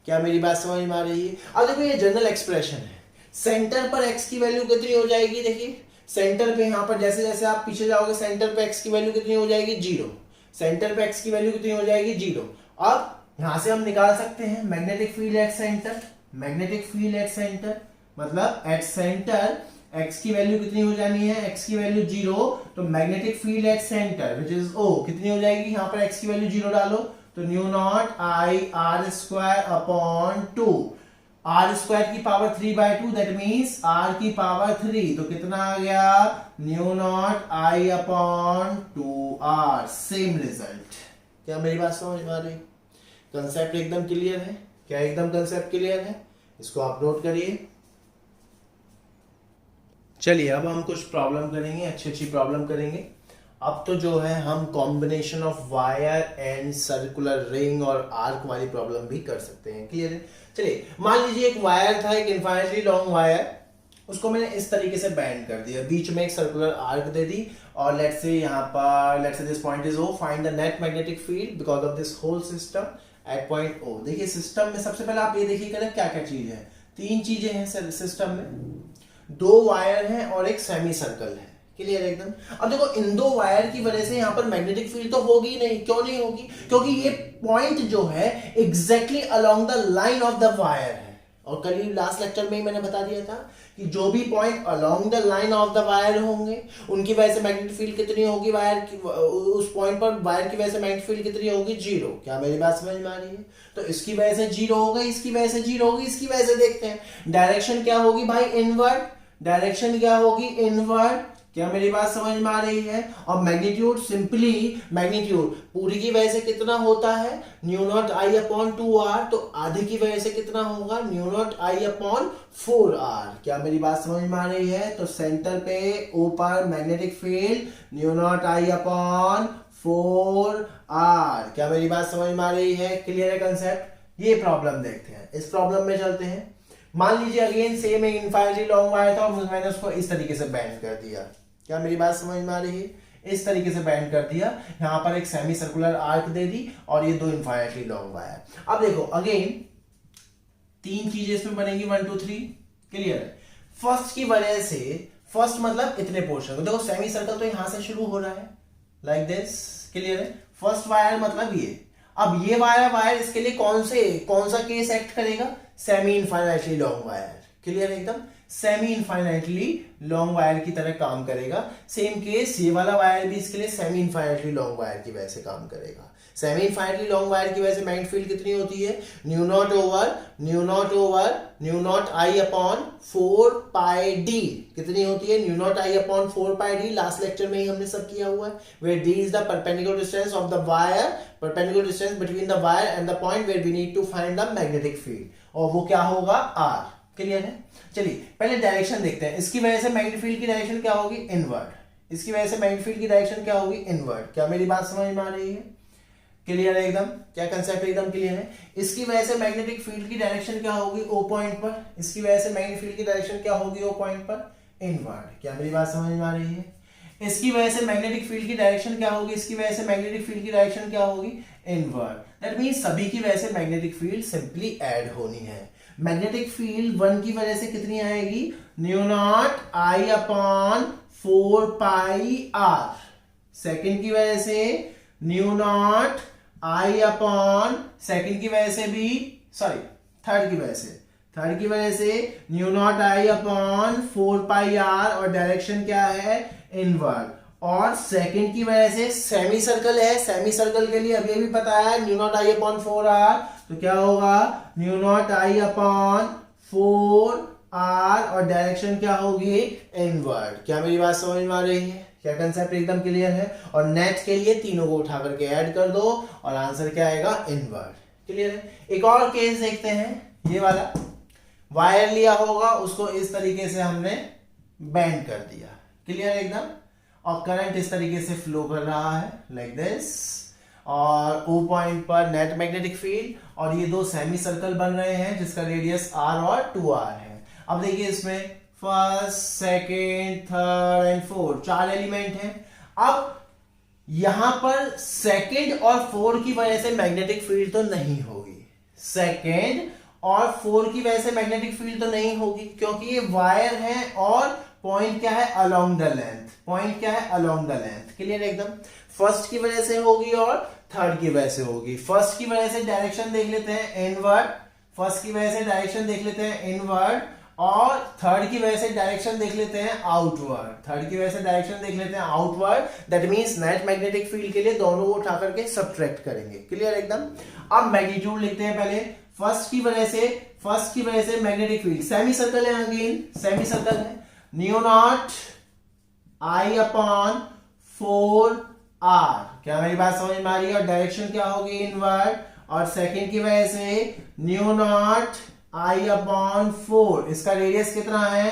क्या मेरी बात समझ में आ रही है? अब देखो ये जनरल एक्सप्रेशन है, सेंटर पर एक्स की वैल्यू कितनी हो जाएगी, देखिए सेंटर पे यहां पर जैसे जैसे आप पीछे जाओगे सेंटर पे एक्स की वैल्यू कितनी हो जाएगी, 0, सेंटर पे एक्स की वैल्यू कितनी हो जाएगी, 0। अब यहां से हम निकाल सकते हैं magnetic field at centre, magnetic field at centre मतलब एट सेंटर एक्स की वैल्यू कितनी हो जानी है, एक्स की वैल्यू 0, तो magnetic field at centre which is O कितनी हो जाएगी, यहां पर एक्स की वैल्यू 0 डालो तो mu naught I R square upon 2, R square की पावर 3/2 दैट मींस आर की पावर 3, तो कितना आ गया, mu naught I upon 2r, same result. क्या मेरी बात समझ में आ रही, कंसेप्ट एकदम क्लियर है? क्या एकदम कंसेप्ट क्लियर है? इसको आप नोट करिए। चलिए अब हम कुछ प्रॉब्लम करेंगे, अच्छी अच्छी प्रॉब्लम करेंगे। अब तो जो है हम combination of wire and circular ring और आर्क वाली प्रॉब्लम भी कर सकते हैं, क्लियर है? चलिए मान लीजिए एक वायर था, एक इन्फाइनाइटली लॉन्ग वायर, उसको मैंने इस तरीके से बैंड कर दिया, बीच में एक सर्कुलर आर्क दे दी, और लेट्स से यहाँ पर let's say this point is O, find the net magnetic field because of this whole system at point O। देखिए सिस्टम में सबसे पहले आप ये देखिएगा ना क्या क्या चीज है, 3 चीजें हैं सिस्टम में, 2 वायर हैं और एक सेमी सर्कल है, क्लियर एकदम? अब देखो इन 2 वायर की वजह से यहाँ पर मैग्नेटिक फील्ड तो होगी नहीं, क्यों नहीं होगी, क्योंकि ये पॉइंट जो है exactly along the line of the wire है, और कल लास्ट लेक्चर में ही मैंने बता दिया था कि जो भी point along the line of the wire होंगे उनकी वजह से मैग्नेटिक फील्ड कितनी होगी, वायर की उस पॉइंट पर वायर की वजह से मैग्नेटिक फील्ड कितनी होगी, 0। क्या मेरी बात समझ में आ रही है? तो इसकी वजह से 0 होगा, इसकी वजह से 0 होगी, इसकी वजह से देखते हैं डायरेक्शन क्या होगी भाई, इनवर्ड, डायरेक्शन क्या होगी, इनवर्ड। क्या मेरी बात समझ में आ रही है? और मैग्नीट्यूड, सिंपली मैग्नीट्यूड पूरी की वजह से कितना होता है, mu naught I upon 2r, तो आधे की वजह से कितना होगा, mu naught I upon 4r। क्या मेरी बात समझ में आ रही है? तो सेंटर पे O पर magnetic field new naught I upon 4r। क्या मेरी बात समझ में आ रही है? क्लियर है कंसेप्ट? ये प्रॉब्लम देखते हैं, इस प्रॉब्लम में चलते हैं। मान लीजिए अगेन सेम एक इनफाइनाइटली लॉन्ग वायर था और मैंने उसको इस तरीके से बैंड कर दिया। क्या मेरी बात समझ में आ रही है? इस तरीके से बैंड कर दिया, यहां पर एक सेमी सर्कुलर आर्क दे दी और ये 2 इनफाइनाइटली लॉन्ग वायर। अब देखो अगेन 3 चीजें इसमें बनेगी, 1 2 3, क्लियर है? फर्स्ट की वजह से, फर्स्ट मतलब इतने पोर्शन को देखो, सेमी सर्कल तो यहां से शुरू हो रहा है लाइक दिस, क्लियर है? फर्स्ट वायर मतलब ये। अब ये वायर इसके लिए कौन सा केस एक्ट करेगा, semi infinitely long wire, clear एकदम? सेमी इनफाइनाइटली लॉन्ग वायर की तरह काम करेगा। सेम केस ये वाला वायर भी इसके लिए सेमी इनफाइनाइटली लॉन्ग वायर की वजह से काम करेगा। सेमी इनफाइनाइटली लॉन्ग वायर की वजह से मैग्नेटिक फील्ड कितनी होती है, mu naught over mu naught I upon 4 pi D, कितनी होती है, mu naught I upon 4 pi D. Last lecture में ही हमने सब किया हुआ है, where D is the perpendicular distance of the wire, perpendicular distance between the wire and the point where we need to find the magnetic field, और वो क्या होगा, आर। क्लियर है? चलिए पहले डायरेक्शन देखते हैं। इसकी वजह से मैग्नेटिक फील्ड की डायरेक्शन क्या होगी, इनवर्ड। इसकी वजह से मैग्नेटिक फील्ड की डायरेक्शन क्या होगी, इनवर्ड। क्या मेरी बात समझ में आ रही है? क्लियर है एकदम? क्या कंसेप्ट एकदम क्लियर है? इसकी वजह से मैग्नेटिक फील्ड की डायरेक्शन क्या होगी, ओ पॉइंट पर। इसकी वजह से मैग्नेटिक फील्ड की डायरेक्शन क्या होगी, ओ पॉइंट पर, इनवर्ड। क्या मेरी बात समझ में आ रही है? इसकी वजह से मैग्नेटिक फील्ड की डायरेक्शन क्या होगी, इसकी वजह से मैग्नेटिक फील्ड की डायरेक्शन क्या होगी, इनवर्ड। दैट मींस सभी की वजह से मैग्नेटिक फील्ड सिंपली ऐड होनी है। मैग्नेटिक फील्ड 1 की वजह से कितनी आएगी, mu naught I upon 4 pi R. Second की वजह से mu naught I upon, second की वजह से भी, सॉरी थर्ड की वजह से mu naught I upon 4 pi R, और डायरेक्शन क्या है, इनवर्ड। और सेकंड की वजह से सेमी सर्कल है, सेमी सर्कल के लिए अभी भी पता है mu naught I upon 4 R, तो क्या होगा, mu naught I upon 4 are, और डायरेक्शन क्या होगी, इनवर्ड। क्या मेरी बात समझ में आ रही है? क्या कंसेप्ट एकदम क्लियर है? और नेट के लिए तीनों को उठा करके ऐड कर दो और आंसर क्या आएगा, इनवर्ड। क्लियर है? एक और केस देखते हैं, ये वाला वायर लिया होगा, उसको इस तरीके से हमने बेंड कर दिया। क्लियर एकदम? और करंट इस तरीके से फ्लो कर रहा है लाइक दिस, और ओ पॉइंट पर नेट मैग्नेटिक फील्ड, और ये दो सेमी सर्कल बन रहे हैं जिसका रेडियस आर और 2r है। अब देखिए इसमें first, second, third and fourth 4 element हैं। अब यहां पर सेकेंड और 4 की वजह से मैग्नेटिक फील्ड तो नहीं होगी, सेकेंड और 4 की वजह से मैग्नेटिक फील्ड तो नहीं होगी, क्योंकि ये वायर है और पॉइंट क्या है, अलोंग द लेंथ, पॉइंट क्या है, अलोंग द लेंथ। क्लियर एकदम? फर्स्ट की वजह से होगी और थर्ड की वजह से होगी। फर्स्ट की वजह से डायरेक्शन देख लेते हैं इनवर्ड, फर्स्ट की वजह से डायरेक्शन देख लेते हैं इनवर्ड, और थर्ड की वजह से डायरेक्शन देख लेते हैं आउटवर्ड, थर्ड की वजह से डायरेक्शन देख लेते हैं outward. That means net magnetic field के लिए दोनों को उठा करके सब्ट्रैक्ट करेंगे। क्लियर एकदम? अब मैग्नीट्यूड लिखते हैं पहले। फर्स्ट की वजह से मैग्नेटिक फील्ड, सेमी सर्कल है, अगेन सेमी सर्कल है, mu naught I upon 4 R. क्या मेरी बात समझ में आ रही है? और डायरेक्शन क्या होगी, इनवर्ड। और सेकंड की वजह से न्यू नॉट आई अपॉन 4, इसका रेडियस कितना है,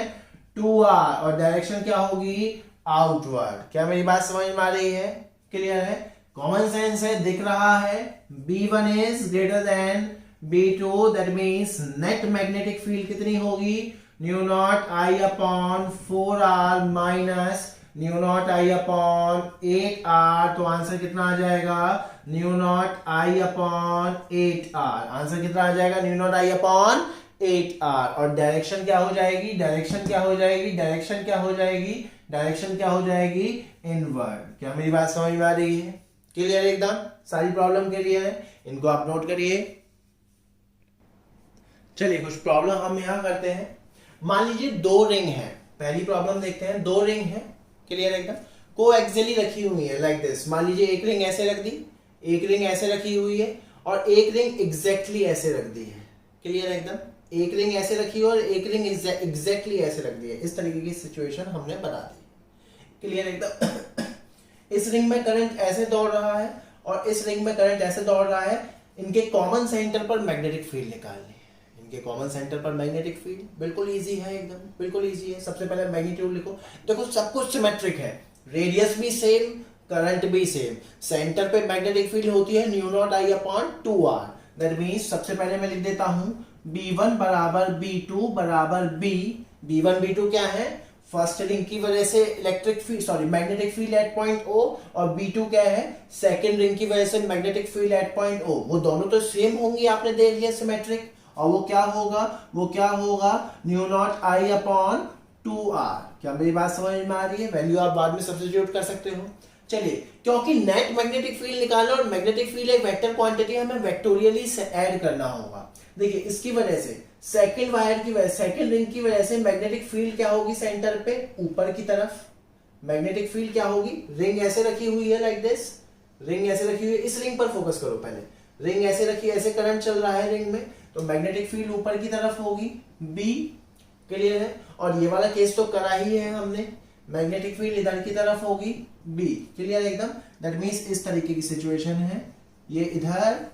2r, और डायरेक्शन क्या होगी, आउटवर्ड। क्या मेरी बात समझ में आ रही है? क्लियर है? कॉमन सेंस है, दिख रहा है, B1 is greater than B2, that means net magnetic field कितनी होगी, new naught I upon 4r minus mu naught I upon 8r। तो आंसर कितना आ जाएगा, mu naught I upon 8r। Answer कितना आ जाएगा, mu naught I upon 8r। और direction क्या हो जाएगी, डायरेक्शन क्या हो जाएगी, डायरेक्शन क्या हो जाएगी, डायरेक्शन क्या हो जाएगी, इनवर्ड। क्या मेरी बात समझ में आ रही है? क्लियर एकदम? सारी प्रॉब्लम क्लियर है? इनको आप नोट करिए। चलिए कुछ प्रॉब्लम हम यहां करते हैं। मान लीजिए 2 रिंग है, पहली प्रॉब्लम देखते हैं। 2 रिंग है, क्लियर एकदम, को एक्सियली रखी हुई है लाइक दिस। मान लीजिए एक रिंग ऐसे रख दी, एक रिंग ऐसे रखी हुई है, और एक रिंग एग्जैक्टली ऐसे रख दी है। क्लियर एकदम? एक रिंग ऐसे रखी है और एक रिंग एग्जैक्टली ऐसे रख दी है। इस तरीके की सिचुएशन हमने बना दी। क्लियर एकदम? इस रिंग में करंट ऐसे दौड़ रहा है और इस रिंग में करंट ऐसे दौड़ रहा है। इनके कॉमन सेंटर पर मैग्नेटिक फील्ड निकालनी है। इनके कॉमन सेंटर पर मैग्नेटिक फील्ड बिल्कुल इजी है, एकदम बिल्कुल इजी है। सबसे पहले मैग्नीट्यूड लिखो। देखो सब कुछ सिमेट्रिक है, रेडियस भी सेम, करंट भी सेम। सेंटर पे मैग्नेटिक फील्ड होती है mu naught I upon 2r। That means सबसे पहले मैं लिख देता हूं B1 बराबर B2 बराबर B। B1 B2 क्या है, फर्स्ट रिंग की वजह से electric field, sorry magnetic field at point O, और B2 क्या है, सेकंड रिंग की वजह से magnetic field at point O। वो दोनों तो सेम होंगी, आपने देख लिया सिमेट्रिक। और वो क्या होगा, mu naught I upon 2r। क्या मेरी बात समझ में आ रही है? वैल्यू आप बाद में सब्स्टिट्यूट कर सकते हो। चलिए, क्योंकि नेट मैग्नेटिक फील्ड निकालना और मैग्नेटिक फील्ड एक वेक्टर क्वांटिटी, हमें वेक्टोरियली से ऐड करना होगा। देखिए इसकी वजह से सेकंड वायर की वजह, सेकंड रिंग की वजह से मैग्नेटिक फील्ड क्या होगी, सेंटर पे ऊपर की तरफ मैग्नेटिक फील्ड क्या होगी, रिंग ऐसे रखी हुई है लाइक दिस, रिंग ऐसे रखी हुई है, इस रिंग पर फोकस करो पहले, रिंग ऐसे रखी, ऐसे करंट चल रहा है रिंग में, तो मैग्नेटिक फील्ड ऊपर की तरफ होगी बी, क्लियर है। और ये वाला केस तो करा ही है हमने, मैग्नेटिक फील्ड इधर की तरफ होगी बी, क्लियर एकदम। दैट मींस इस तरीके की सिचुएशन है, ये इधर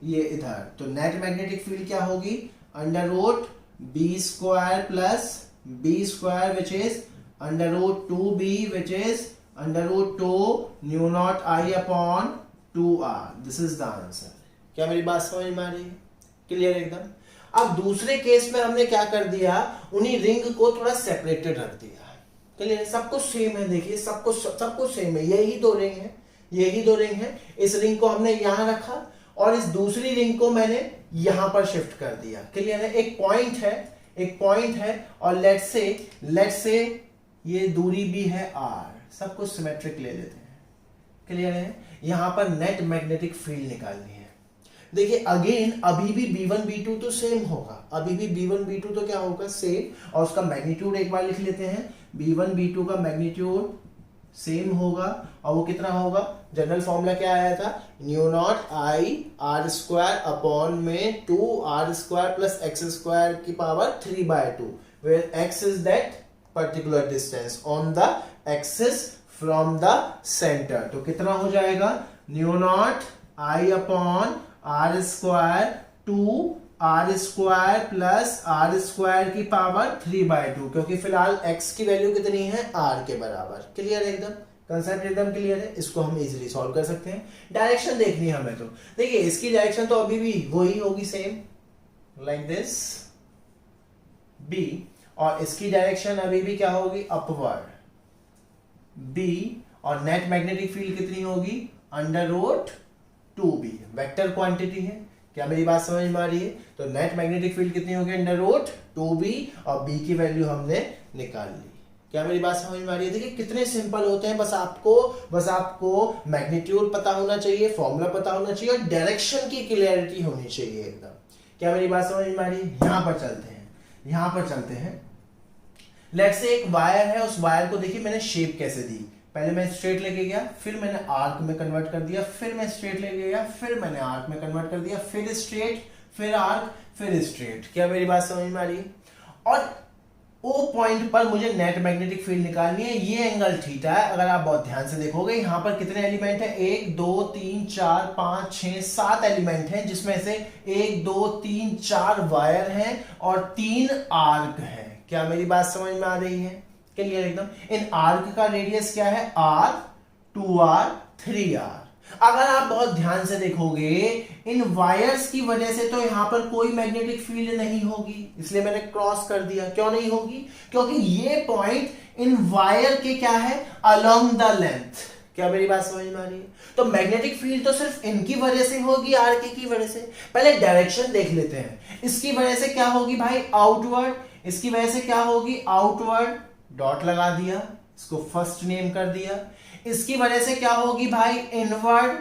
ये इधर, तो नेट मैग्नेटिक फील्ड क्या होगी, under root B square plus B square which is under root 2b which is under root 2 mu naught I upon 2r। This is the answer. क्या मेरी बात समझ में आ रही है, क्लियर एकदम। अब दूसरे केस में हमने क्या कर दिया, उन्हीं रिंग को थोड़ा सेपरेटेड रख दिया, क्लियर। सब कुछ सेम है, देखिए सब कुछ सेम है, यही दो रिंग है, यही दो रिंग है। इस रिंग को हमने यहां रखा और इस दूसरी रिंग को मैंने यहां पर शिफ्ट कर दिया, क्लियर है। एक पॉइंट है और लेट्स से ये दूरी भी है r, सब कुछ सिमेट्रिक ले लेते हैं, क्लियर है। यहां पर नेट मैग्नेटिक फील्ड निकालनी है। देखिए अगेन अभी भी b1 b2 तो सेम होगा, अभी भी b1 b2 तो क्या होगा सेम, और उसका मैग्नीट्यूड एक बार लिख लेते हैं, b1 b2 का मैग्नीट्यूड सेम होगा, और वो कितना होगा, जनरल फॉर्मूला क्या आया था, mu naught I R square upon में 2r square plus x square की power 3/2, where x is that particular distance on the axis from the centre. तो कितना हो जाएगा, mu naught I upon are square 2r square plus r square की power 3/2, क्योंकि फिलहाल x की value कितनी है, r के बराबर, क्लियर है एकदम, कंसेप्ट एकदम क्लियर है। इसको हम इजीली सॉल्व कर सकते हैं। डायरेक्शन देखनी है हमें, तो देखिए इसकी डायरेक्शन तो अभी भी वही होगी सेम, लाइक दिस b, और इसकी डायरेक्शन अभी भी क्या होगी, अपवर्ड b, और नेट मैग्नेटिक फील्ड कितनी होगी, under root 2b, vector quantity है। क्या मेरी बात समझ में आ रही है, तो नेट मैग्नेटिक फील्ड कितनी होगी, अंडर रूट 2b, और b की वैल्यू हमने निकाल ली। क्या मेरी बात समझ में आ रही है। देखिए कितने सिंपल होते हैं, बस आपको मैग्नीट्यूड पता होना चाहिए, फॉर्मूला पता होना चाहिए, और डायरेक्शन की क्लियरिटी होनी चाहिए एकदम। क्या मेरी बात समझ में आ रही है। यहां पर चलते हैं, लेट्स से एक वायर है, उस वायर को देखिए मैंने शेप कैसे दी, पहले मैं स्ट्रेट लेके गया, फिर मैंने आर्क में कन्वर्ट कर दिया, फिर मैं स्ट्रेट लेके गया, फिर मैंने आर्क में कन्वर्ट कर दिया, फिर स्ट्रेट, फिर आर्क, फिर स्ट्रेट। क्या मेरी बात समझ में आ रही है। और ओ पॉइंट पर मुझे नेट मैग्नेटिक फील्ड निकालनी है, ये एंगल थीटा है। अगर आप बहुत ध्यान से देखोगे यहां पर कितने एलिमेंट है, 1 2 3 4 5 6 7 एलिमेंट हैं, जिसमें से 1 2 3 4 वायर हैं और 3 आर्क हैं। क्या मेरी बात समझ में आ रही है, क्लियर एकदम। इन आर्क का रेडियस क्या है, r 2r 3r। अगर आप बहुत ध्यान से देखोगे इन वायर्स की वजह से तो यहां पर कोई मैग्नेटिक फील्ड नहीं होगी, इसलिए मैंने क्रॉस कर दिया। क्यों नहीं होगी, क्योंकि ये पॉइंट इन वायर के क्या है, अलोंग द लेंथ। क्या मेरी बात समझ में आ रही है। तो मैग्नेटिक फील्ड तो सिर्फ इनकी वजह से होगी, आर्क की वजह से। पहले डायरेक्शन देख लेते हैं, इसकी वजह से क्या होगी भाई, आउटवर्ड, इसकी वजह से क्या होगी, आउटवर्ड, डॉट लगा दिया, इसको फर्स्ट नेम कर दिया। इसकी वजह से क्या होगी भाई, इनवर्ड,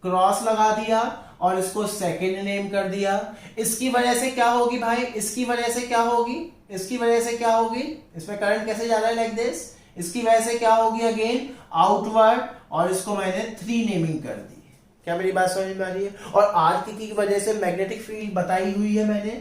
क्रॉस लगा दिया और इसको सेकंड नेम कर दिया। इसकी वजह से क्या होगी भाई, इसकी वजह से क्या होगी, इसकी वजह से क्या होगी, इसमें करंट कैसे जा रहा है, लाइक दिस। इसकी वजह से क्या होगी, अगेन आउटवर्ड, और इसको मैंने 3 नेमिंग कर दी। क्या मेरी बात समझ में आ रही है। और आर्क की वजह से मैग्नेटिक फील्ड बताई हुई है मैंने,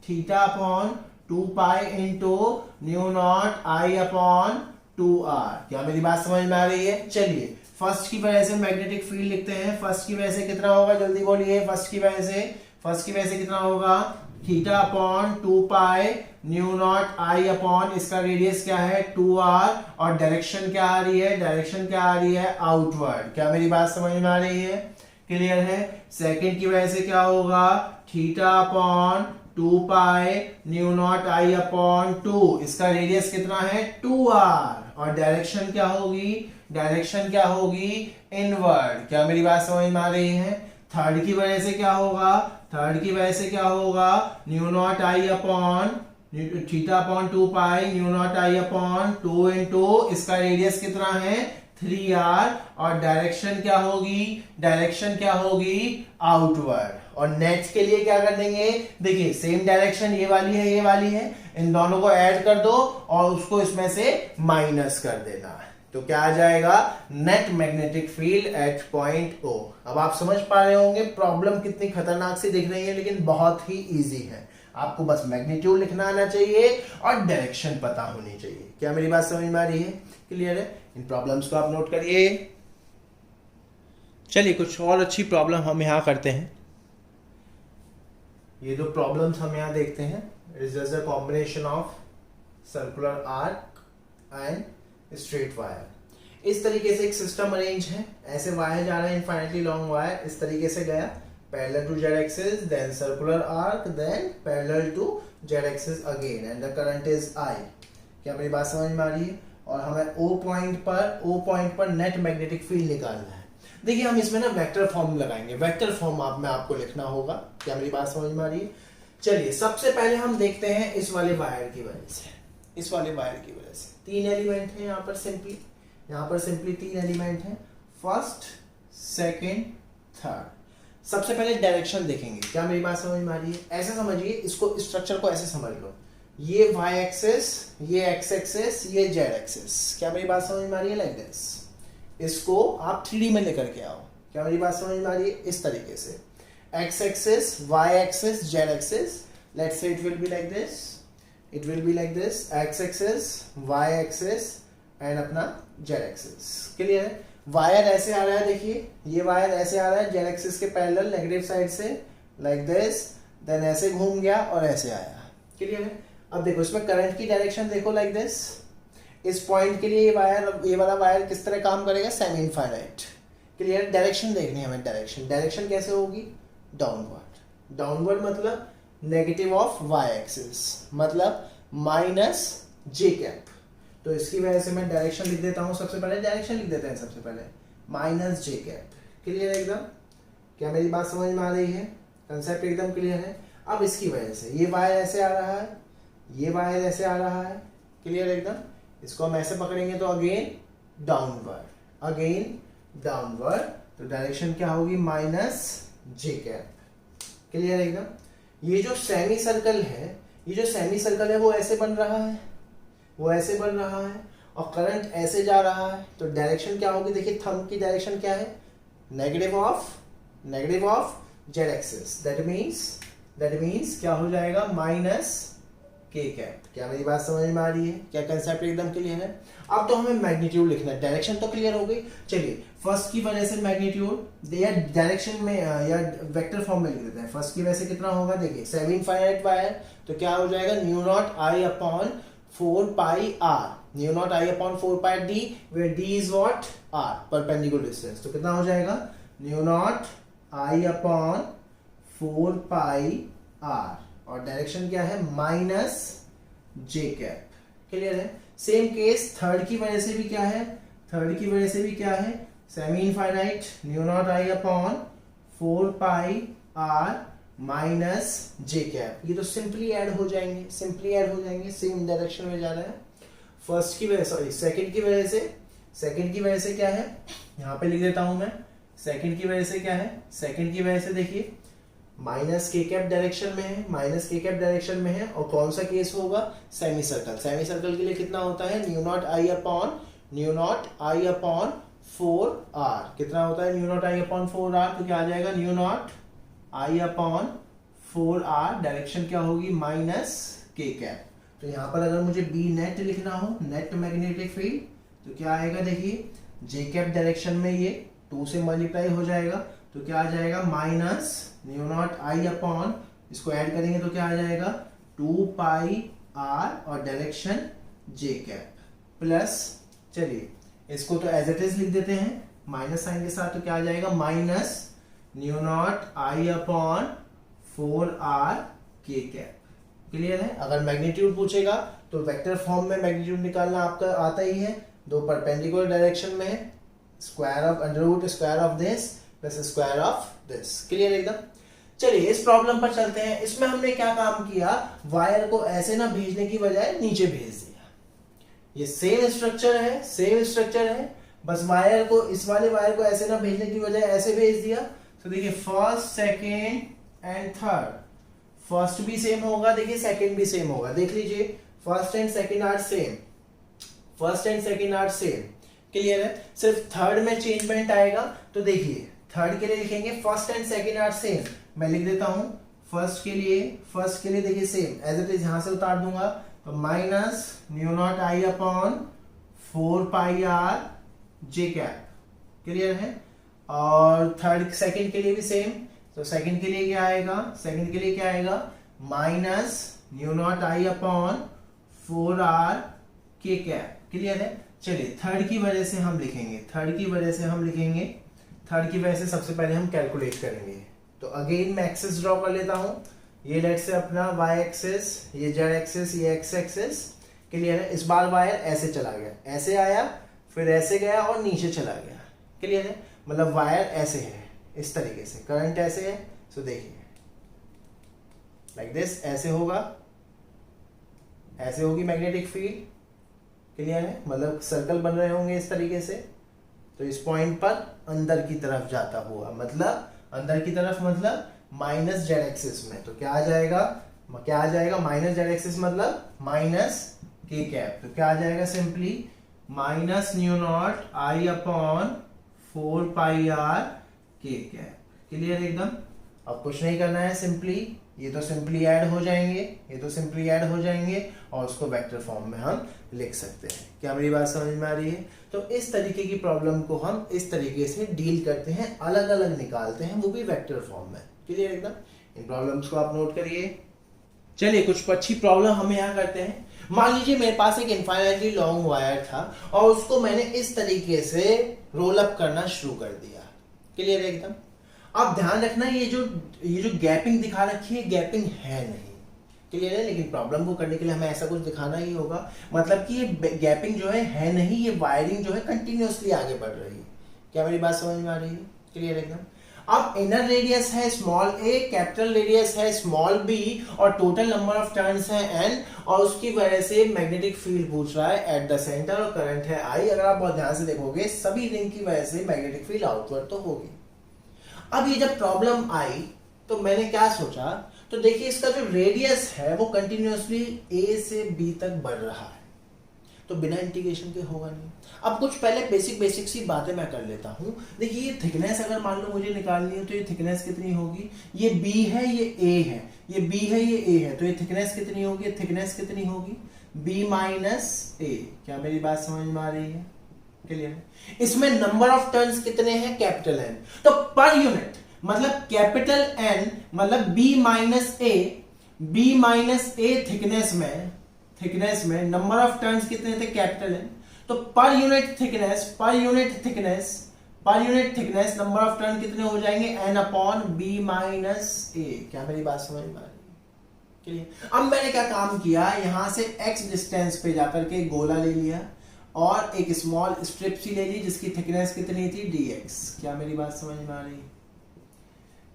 theta upon 2 pi into mu naught I upon 2r। क्या मेरी बात समझ में आ रही है। चलिए फर्स्ट की वजह से मैग्नेटिक फील्ड लिखते हैं। फर्स्ट की वजह से कितना होगा, जल्दी बोलिए। फर्स्ट की वजह से कितना होगा, theta upon 2 pi nu naught I upon, इसका रेडियस क्या है 2r, और डायरेक्शन क्या आ रही है, आउटवर्ड। क्या मेरी बात समझ में आ रही है, क्लियर है। सेकंड की वजह से क्या होगा, theta upon 2 pi nu naught I upon 2, इसका रेडियस कितना है 2r, और डायरेक्शन क्या होगी, इनवर्ड। क्या मेरी बात समझ में आ रही है। थर्ड की वजह से क्या होगा, mu naught I upon theta upon 2 pi nu naught I upon 2 into, इसका रेडियस कितना है 3r, और डायरेक्शन क्या होगी आउटवर्ड। और नेट के लिए क्या कर देंगे, देखिए सेम डायरेक्शन ये वाली है, इन दोनों को ऐड कर दो और उसको इसमें से माइनस कर देना। तो क्या आ जाएगा, net magnetic field at point O. अब आप समझ पा रहे होंगे प्रॉब्लम कितनी खतरनाक सी दिख रही है, लेकिन बहुत ही इजी है। आपको बस मैग्नीट्यूड लिखना आना चाहिए और डायरेक्शन पता होनी चाहिए। क्या मेरी बात समझ में आ रही है, क्लियर है? इन प्रॉब्लम्स को आप नोट करिए। चलिए कुछ और अच्छी प्रॉब्लम हम यहाँ करते हैं। ये जो प्रॉब्लम्स हम यहाँ देखते हैं, it is just a combination of circular arc and straight wire. इस तरीके से एक सिस्टम अरेंज है, ऐसे वायर जा रहा है, इनफाइनाइटली लॉन्ग वायर इस तरीके से गया parallel to Z axis, then circular arc, then parallel to Z axis again, and the current is I. क्या मेरी बात समझ में आ रही है? और हमें ओ पॉइंट पर नेट मैग्नेटिक फील्ड निकालना है। देखिए हम इसमें ना वेक्टर फॉर्म लगाएंगे, वेक्टर फॉर्म में आपको लिखना होगा। क्या मेरी बात समझ में आ रही है? चलिए सबसे पहले हम देखते हैं इस वाले वायर की वजह से, इस वाले वायर की वजह से 3 एलिमेंट हैं यहाँ पर सिंपली 3 एलिमेंट हैं, फर्स्ट, सेकेंड, थर्ड। सबसे पहले डायरेक्शन देखेंगे। क्या मेरी बात समझ में आ रही है? ऐसे समझिए, इसको स्ट्रक्चर को ऐसे समझ लो, ये वाई एक्सिस, ये एक्स एक्सिस, ये जेड एक्सिस। क्या मेरी बात समझ में आ रही है? Like this. इसको आप 3D में लेकर के आओ। क्या मेरी बात समझ में आ रही है? इस तरीके से x axis, y axis, z axis. Let's say it will be like this. It will be like this. X axis, y axis and अपना z axis. क्लियर है? वायर ऐसे आ रहा है, देखिए ये वायर ऐसे आ रहा है z axis के पैरेलल नेगेटिव साइड से, like this. देन ऐसे घूम गया और ऐसे आया। क्लियर है? अब देखो इसमें करंट की डायरेक्शन देखो, like this. इस पॉइंट के लिए ये वाला वायर किस तरह काम करेगा? Semi infinite. क्लियर? डायरेक्शन देखनी है हमें। डायरेक्शन कैसे होगी? डाउनवर्ड मतलब नेगेटिव ऑफ वाई एक्सिस, मतलब माइनस जे कैप। तो इसकी वजह से मैं डायरेक्शन लिख देता हूं। सबसे पहले माइनस जे कैप। क्लियर है एकदम? क्या मेरी बात समझ में आ रही है? कंसेप्ट एकदम क्लियर है? अब इसकी वजह से ये वायर ऐसे आ रहा है, ये वायर ऐसे आ रहा है। क्लियर एकदम? इसको हम ऐसे पकड़ेंगे तो अगेन डाउनवर्ड, तो डायरेक्शन क्या होगी? Minus J cap. क्लियर एकदम? ये जो सेमी सर्कल है वो ऐसे बन रहा है, और करंट ऐसे जा रहा है, तो डायरेक्शन क्या होगी? देखिए थंब की डायरेक्शन क्या है? Negative of Z axis. That means क्या हो जाएगा? Minus K cap. क्या मेरी बात समझ में आ रही है? क्या कंसेप्ट एकदम क्लियर है? अब तो हमें मैग्नीट्यूड लिखना है। डायरेक्शन तो क्लियर हो गई। चलिए फर्स्ट की वजह से मैग्नीट्यूड या डायरेक्शन में या वेक्टर फॉर्म में लिख देते हैं। फर्स्ट की वजह से कितना होगा? देखिए सेमी इनफाइनाइट वायर, तो क्या हो जाएगा? Mu naught I upon 4 pi R, mu naught I upon 4 pi D, where D is what? R, perpendicular distance. तो कितना हो जाएगा? Mu naught I upon 4 pi R, और डायरेक्शन क्या है? Minus J cap. क्लियर है? सेम केस थर्ड की वजह से भी क्या है? Semi infinite, mu naught I upon 4 pi R minus J cap. ये तो सिंपली ऐड हो जाएंगे, सेम डायरेक्शन में जा रहा है। सेकंड की वजह से क्या है? यहां पे लिख देता हूं मैं। सेकंड की वजह से क्या है? सेकंड की वजह से देखिए माइनस के कैप डायरेक्शन में है, और कौन सा केस होगा? सेमी सर्कल के लिए कितना होता है? Mu naught I upon 4 R. कितना होता है? Mu naught I upon 4 R, तो क्या आ जाएगा? Mu naught I upon 4 R, direction क्या होगी? Minus K cap. तो यहाँ पर अगर मुझे बी नेट लिखना हो, नेट मैग्नेटिक फील्ड, तो क्या आएगा? देखिए जे कैप डायरेक्शन में ये 2 से मल्टीप्लाई हो जाएगा, तो क्या आ जाएगा? Minus mu naught I upon, इसको ऐड करेंगे तो क्या आ जाएगा? 2 पाई आर, और डायरेक्शन जे कैप, प्लस, चलिए इसको तो एज इट इज लिख देते हैं माइनस साइन के साथ, तो क्या आ जाएगा? Minus mu naught I upon 4 R K cap. Clear है? अगर मैग्नीट्यूड पूछेगा तो वेक्टर फॉर्म में मैग्नीट्यूड निकालना आपका आता ही है। दो परपेंडिकुलर डायरेक्शन में square of under root square of this plus square of this. Clear एकदम? चलिए इस प्रॉब्लम पर चलते हैं। इसमें हमने क्या काम किया? वायर को ऐसे ना भेजने की बजाय नीचे भेज दिया। ये सेम स्ट्रक्चर है, बस वायर को, इस वाले वायर को ऐसे ना भेजने की बजाय ऐसे भेज दिया। तो देखिए first, second and third, first भी सेम होगा, देखिए सेकेंड भी सेम होगा। देख लीजिए first and second are same. Clear है, सिर्फ थर्ड में चेंजमेंट आएगा। तो देखिए थर्ड के लिए लिखेंगे first and second are same, मैं लिख देता हूं फर्स्ट के लिए देखिए सेम एज इट इज, यहां से उतार दूंगा तो minus mu naught I upon 4 pi R J cap, clear है। और थर्ड सेकंड के लिए भी सेम, तो सेकंड के लिए क्या आएगा minus mu naught I upon 4 R K cap, clear है। चलिए थर्ड की वजह से हम लिखेंगे, थर्ड की वजह से सबसे पहले हम कैलकुलेट करेंगे। तो अगेन मैं एक्सेस ड्रॉ कर लेता हूं, ये लेट से अपना y एक्सेस, ये z एक्सेस, ये x एक्सेस, क्लियर है। इस बार वायर ऐसे चला गया, ऐसे आया फिर ऐसे गया और नीचे चला गया, क्लियर है। मतलब वायर ऐसे है इस तरीके से, करंट ऐसे है, सो देखिए लाइक दिस, ऐसे होगा, ऐसे होगी मैग्नेटिक फील्ड, क्लियर है। मतलब सर्कल बन रहे होंगे इस तरीके से, तो इस पॉइंट पर अंदर की तरफ जाता हुआ, मतलब अंदर की तरफ मतलब माइनस जेड एक्सिस में, तो क्या आ जाएगा माइनस जेड एक्सिस मतलब माइनस के कैप, तो क्या आ जाएगा simply minus mu naught I upon 4 pi R K cap, clear एकदम। अब कुछ नहीं करना है, सिंपली ये तो सिंपली ऐड हो जाएंगे और उसको वेक्टर फॉर्म में हम लिख सकते हैं। क्या मेरी बात समझ में आ रही है? तो इस तरीके की प्रॉब्लम को हम इस तरीके से डील करते हैं, अलग अलग निकालते हैं, वो भी वेक्टर फॉर्म में, क्लियर एकदम। इन प्रॉब्लम्स को आप नोट करिए। चलिए कुछ अच्छी प्रॉब्लम हम यहाँ करते हैं। मान लीजिए मेरे पास एक इनफाइनाइटली लॉन्ग वायर था और उसको मैंने इस तरीके से रोल अप करना शुरू कर दिया, क्लियर एकदम। अब ध्यान रखना ये जो गैपिंग दिखा रखी है, गैपिंग है नहीं, क्लियर है। लेकिन प्रॉब्लम को करने के लिए हमें ऐसा कुछ दिखाना ही होगा, मतलब कि ये गैपिंग जो है नहीं, ये वायरिंग जो है कंटिन्यूअसली आगे बढ़ रही है। क्या मेरी बात समझ में आ रही है? क्लियर एकदम। अब इनर रेडियस है स्मॉल a, कैपिटल रेडियस है स्मॉल b और टोटल नंबर ऑफ टर्न्स है n, और उसकी वजह से मैग्नेटिक फील्ड पूछ रहा है एट द सेंटर और करंट है I। अगर आप बहुत ध्यान से देखोगे सभी रिंग की वजह से मैग्नेटिक फील्ड आउटवर्ड तो होगी। अब ये जब प्रॉब्लम आई तो मैंने क्या सोचा, तो देखिए इसका जो रेडियस है वो कंटिन्यूअसली a से b तक बढ़ रहा है, तो बिना इंटीग्रेशन के होगा नहीं। अब कुछ पहले बेसिक सी बातें मैं कर लेता हूं। देखिए ये थिकनेस अगर मान लो मुझे निकालनी है तो ये थिकनेस कितनी होगी, ये b है ये a है, ये b है ये a है, तो ये थिकनेस कितनी होगी, थिकनेस कितनी होगी b माइनस a। क्या मेरी बात समझ में आ रही है? क्लियर है। इसमें नंबर ऑफ टर्न्स कितने हैं, कैपिटल N, तो पर यूनिट मतलब कैपिटल N मतलब b माइनस a थिकनेस में नंबर ऑफ टर्न्स कितने थे, कैपिटल N, तो per unit thickness number of turn कितने हो जाएंगे, n upon b minus a। क्या मेरी बात समझ में आ रही है? क्लियर। अब मैंने क्या काम किया, यहां से x डिस्टेंस पे जाकर के गोला ले लिया और एक स्मॉल स्ट्रिप सी ले ली जिसकी थिकनेस कितनी थी, dx। क्या मेरी बात समझ में आ रही है?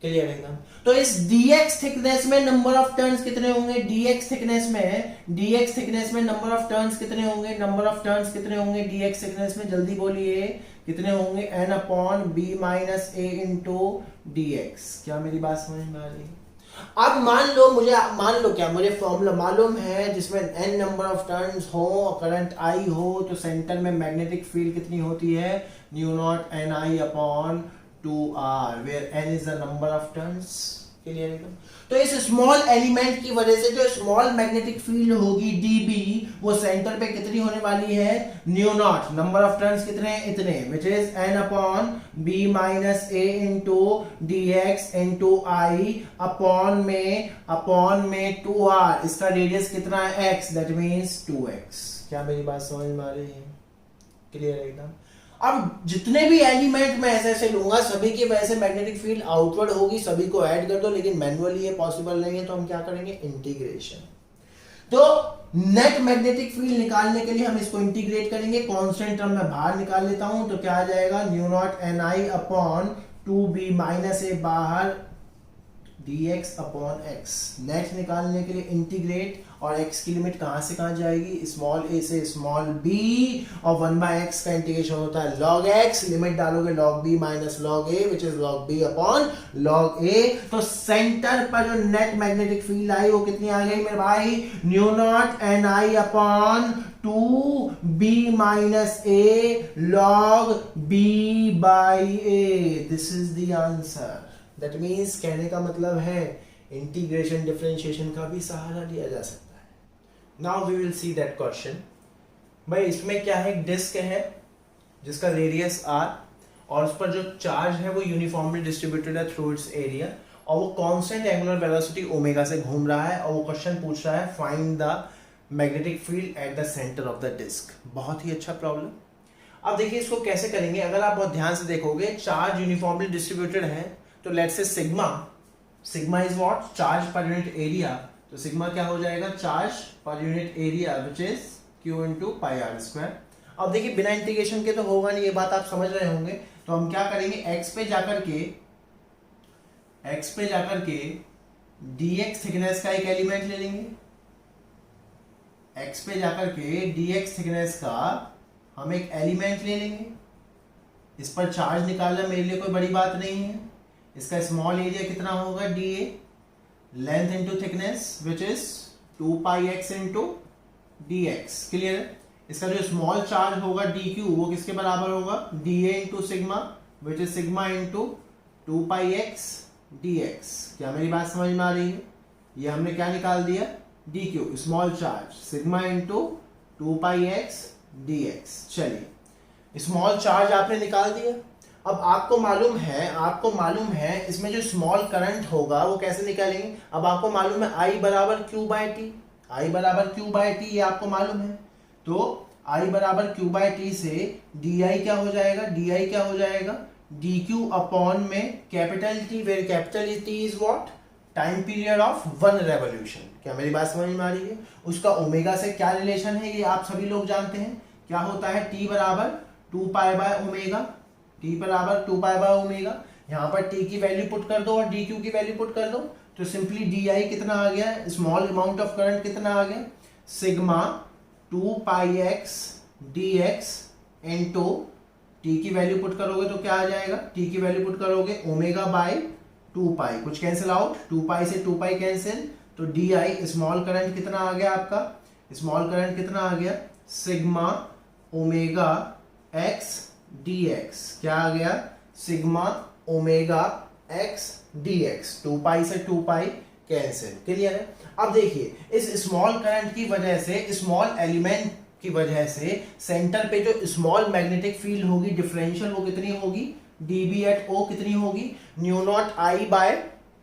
क्लियर एकदम। तो इस dx थिकनेस में नंबर ऑफ टर्न्स कितने होंगे, dx थिकनेस में नंबर ऑफ टर्न्स कितने होंगे, dx थिकनेस में जल्दी बोलिए कितने होंगे, n upon b minus a into dx। क्या मेरी बात समझ में आ रही है? अब मान लो क्या मुझे फॉर्मूला मालूम है जिसमें n नंबर ऑफ टर्न्स हो और करंट I हो, तो सेंटर में मैग्नेटिक फील्ड कितनी होती है, mu not ni upon 2r, where n is the number of turns। Clear एकदम। तो इस स्मॉल एलिमेंट की वजह से जो स्मॉल मैग्नेटिक फील्ड होगी dB, वो सेंटर पे कितनी होने वाली है, mu not, number of turns कितने हैं, इतने, which is n upon b minus a into dx into I upon में 2r, इसका रेडियस कितना है, x, दैट मीन्स 2x। क्या मेरी बात समझ में आ रही है? क्लियर एकदम। अब जितने भी एलिमेंट मैं ऐसे लूंगा सभी की वजह से मैग्नेटिक फील्ड आउटवर्ड होगी, सभी को ऐड कर दो, लेकिन मैन्युअली ये पॉसिबल नहीं है, तो हम क्या करेंगे, इंटीग्रेशन। तो नेट मैग्नेटिक फील्ड निकालने के लिए हम इसको इंटीग्रेट करेंगे, कांस्टेंट टर्म में बाहर निकाल लेता हूं, तो क्या आ जाएगा, mu not ni upon 2b minus a बाहर dx अपॉन x। नेट निकालने के लिए इंटीग्रेट, और x की लिमिट कहाँ से कहाँ जाएगी, स्मॉल a से स्मॉल b, और 1/x का इंटीग्रेशन होता है log x, लिमिट डालोगे log b minus log a which is log b upon log a। तो सेंटर पर जो नेट मैग्नेटिक फील्ड आई वो कितनी आ गई मेरे भाई, new not an I upon 2b minus a log b by a। This is the answer. That means कहने का मतलब है इंटीग्रेशन डिफरेंशिएशन का भी सहारा लिया जा सकता है। Now we will see that question. भाई इसमें क्या है, एक डिस्क है जिसका रेडियस r, और उस पर जो चार्ज है वो यूनिफॉर्मली डिस्ट्रीब्यूटेड है थ्रू इट्स एरिया, और वो कांस्टेंट एंगुलर वेलोसिटी ओमेगा से घूम रहा है, और वो क्वेश्चन पूछ रहा है find the magnetic field at the centre of the disc. बहुत ही अच्छा प्रॉब्लम। अब देखिए इसको कैसे करेंगे। अगर आप बहुत ध्यान से देखोगे, चार्ज यूनिफॉर्मली डिस्ट्रीब्यूटेड है, तो let's say sigma, sigma is what, charge per unit area. तो सिग्मा क्या हो जाएगा, charge per unit area which is q into pi R square. अब देखिए बिना इंटीग्रेशन के तो होगा नहीं, ये बात आप समझ रहे होंगे। तो हम क्या करेंगे, x पे जाकर के dx थिकनेस का एक एलिमेंट ले लेंगे। x पे जाकर के dx थिकनेस का हम एक एलिमेंट ले लेंगे। इस पर चार्ज निकालना मेरे लिए कोई बड़ी बात नहीं है। इसका स्मॉल एरिया कितना होगा, dA, length into thickness which is 2 pi x into dx। Clear है। इसका जो स्मॉल चार्ज होगा dq वो किसके बराबर होगा, dA into sigma which is sigma into 2 pi x dx। क्या मेरी बात समझ में आ रही है। ये हमने क्या निकाल दिया, dq small charge, sigma into 2 पाई x dx। चलिए स्मॉल चार्ज आपने निकाल दिया। अब आपको मालूम है इसमें जो स्मॉल करंट होगा वो कैसे निकालेंगे। अब आपको मालूम है I बराबर Q बाई टी, I बराबर Q बाई टी, ये आपको मालूम है। तो I बराबर Q बाई टी से DI क्या हो जाएगा, DQ अपॉन में capital T, where capital T is what, time period of 1 revolution. क्या मेरी बात समझ में आ रही है। उसका ओमेगा से क्या रिलेशन है ये आप सभी लोग जानते हैं। क्या होता है, T बराबर 2 पाई बाय ओमेगा, T बराबर 2 पाई बाय ओमेगा। यहाँ पर T की वैल्यू पुट कर दो और DQ की वैल्यू पुट कर दो, तो सिंपली DI कितना आ गया, स्मॉल अमाउंट ऑफ करंट कितना आ गया, सिग्मा 2 पाई x dx इनटू T की वैल्यू पुट करोगे तो क्या आ जाएगा, T की वैल्यू पुट करोगे ओमेगा बाय 2 पाई, कुछ कैंसिल आउट, 2 पाई से 2 पाई कैंसिल, तो DI स्मॉल करंट कितना आ गया आपका, स्मॉल करंट कितना आ गया, सिग्मा ओमेगा x dx। क्या आ गया, सिग्मा ओमेगा x dx, 2 पाई से 2 पाई कैंसिल। क्लियर है। अब देखिए इस स्मॉल करंट की वजह से, स्मॉल एलिमेंट की वजह से सेंटर पे जो स्मॉल मैग्नेटिक फील्ड होगी डिफरेंशियल, वो कितनी होगी, dB एट O कितनी होगी, new naught I by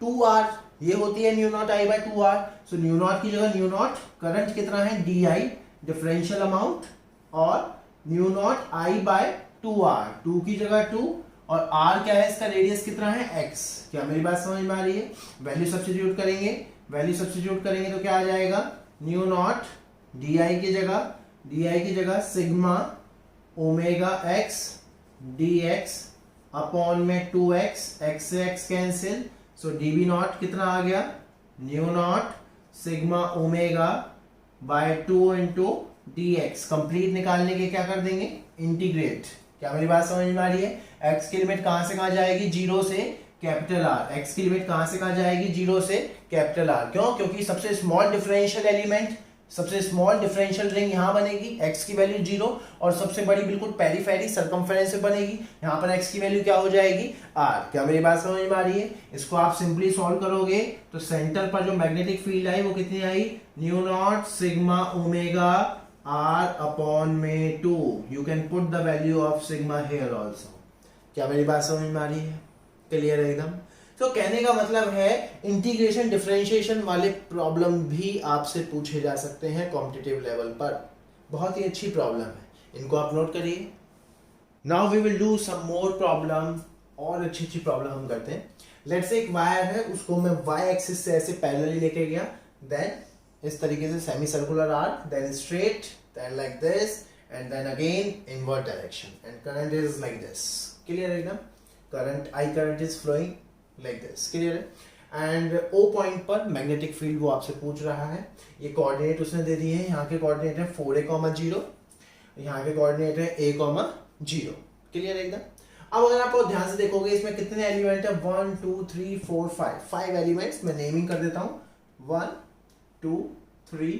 2R। ये होती है mu naught I by 2R। So mu naught की जगह न्यू नॉट करंट कितना है, DI डिफरेंशियल अमाउंट, और mu naught I by 2R, 2 की जगह 2, और R क्या है, इसका रेडियस कितना है, X। क्या मेरी बात समझ में आ रही है। वैल्यू सब्स्टिट्यूट करेंगे तो क्या आ जाएगा, न्यू नॉट DI की जगह sigma omega x dx upon में 2x, x से x cancel, so dB not कितना आ गया, mu naught sigma omega by 2 into dx। Complete निकालने के क्या कर देंगे, इंटीग्रेट। क्या मेरी बात समझ में आ रही है। x की लिमिट कहां से कहां जाएगी, 0 से कैपिटल R। x की लिमिट कहां से कहां जाएगी, 0 से कैपिटल R। क्यों, क्योंकि सबसे स्मॉल डिफरेंशियल एलिमेंट, सबसे स्मॉल डिफरेंशियल रिंग यहां बनेगी, x की वैल्यू 0, और सबसे बड़ी बिल्कुल पेरीफेरी सर्कमफेरेंस पे बनेगी, यहां पर x की वैल्यू क्या हो जाएगी, r। क्या मेरी बात समझ में आ रही है। इसको आप सिंपली सॉल्व करोगे तो सेंटर पर जो मैग्नेटिक फील्ड आई वो कितनी आई, mu naught sigma omega r upon में 2। You can put the value of sigma here also. क्या मेरी बात समझ में आ रही है, क्लियर है एकदम। तो कहने का मतलब है इंटीग्रेशन डिफरेंशिएशन वाले प्रॉब्लम भी आपसे पूछे जा सकते हैं कॉम्पिटिटिव लेवल पर। बहुत ही अच्छी प्रॉब्लम है, इनको आप नोट करिए। Now we will do some more problem, और अच्छी प्रॉब्लम हम करते हैं। लेट्स से एक वायर है, उसको मैं y एक्सिस से ऐसे पैरेलली लेके गया, देन इस तरीके से semicircular arc, then straight, then like this, and then again inward direction, and current is like this. Clear है एकदम। Current, I current is flowing like this, clear है। एंड ओ पॉइंट पर magnetic field वो आपसे पूछ रहा है। ये कोऑर्डिनेट उसने दे दिए हैं, यहाँ के कोऑर्डिनेट है 4a, 0, यहाँ के कोऑर्डिनेट है a, 0। क्लियर एकदम। अब अगर आप ध्यान से देखोगे इसमें कितने एलिमेंट है, 1 2 3 4 5 एलिमेंट्स। मैं नेमिंग कर देता हूँ 1 2 3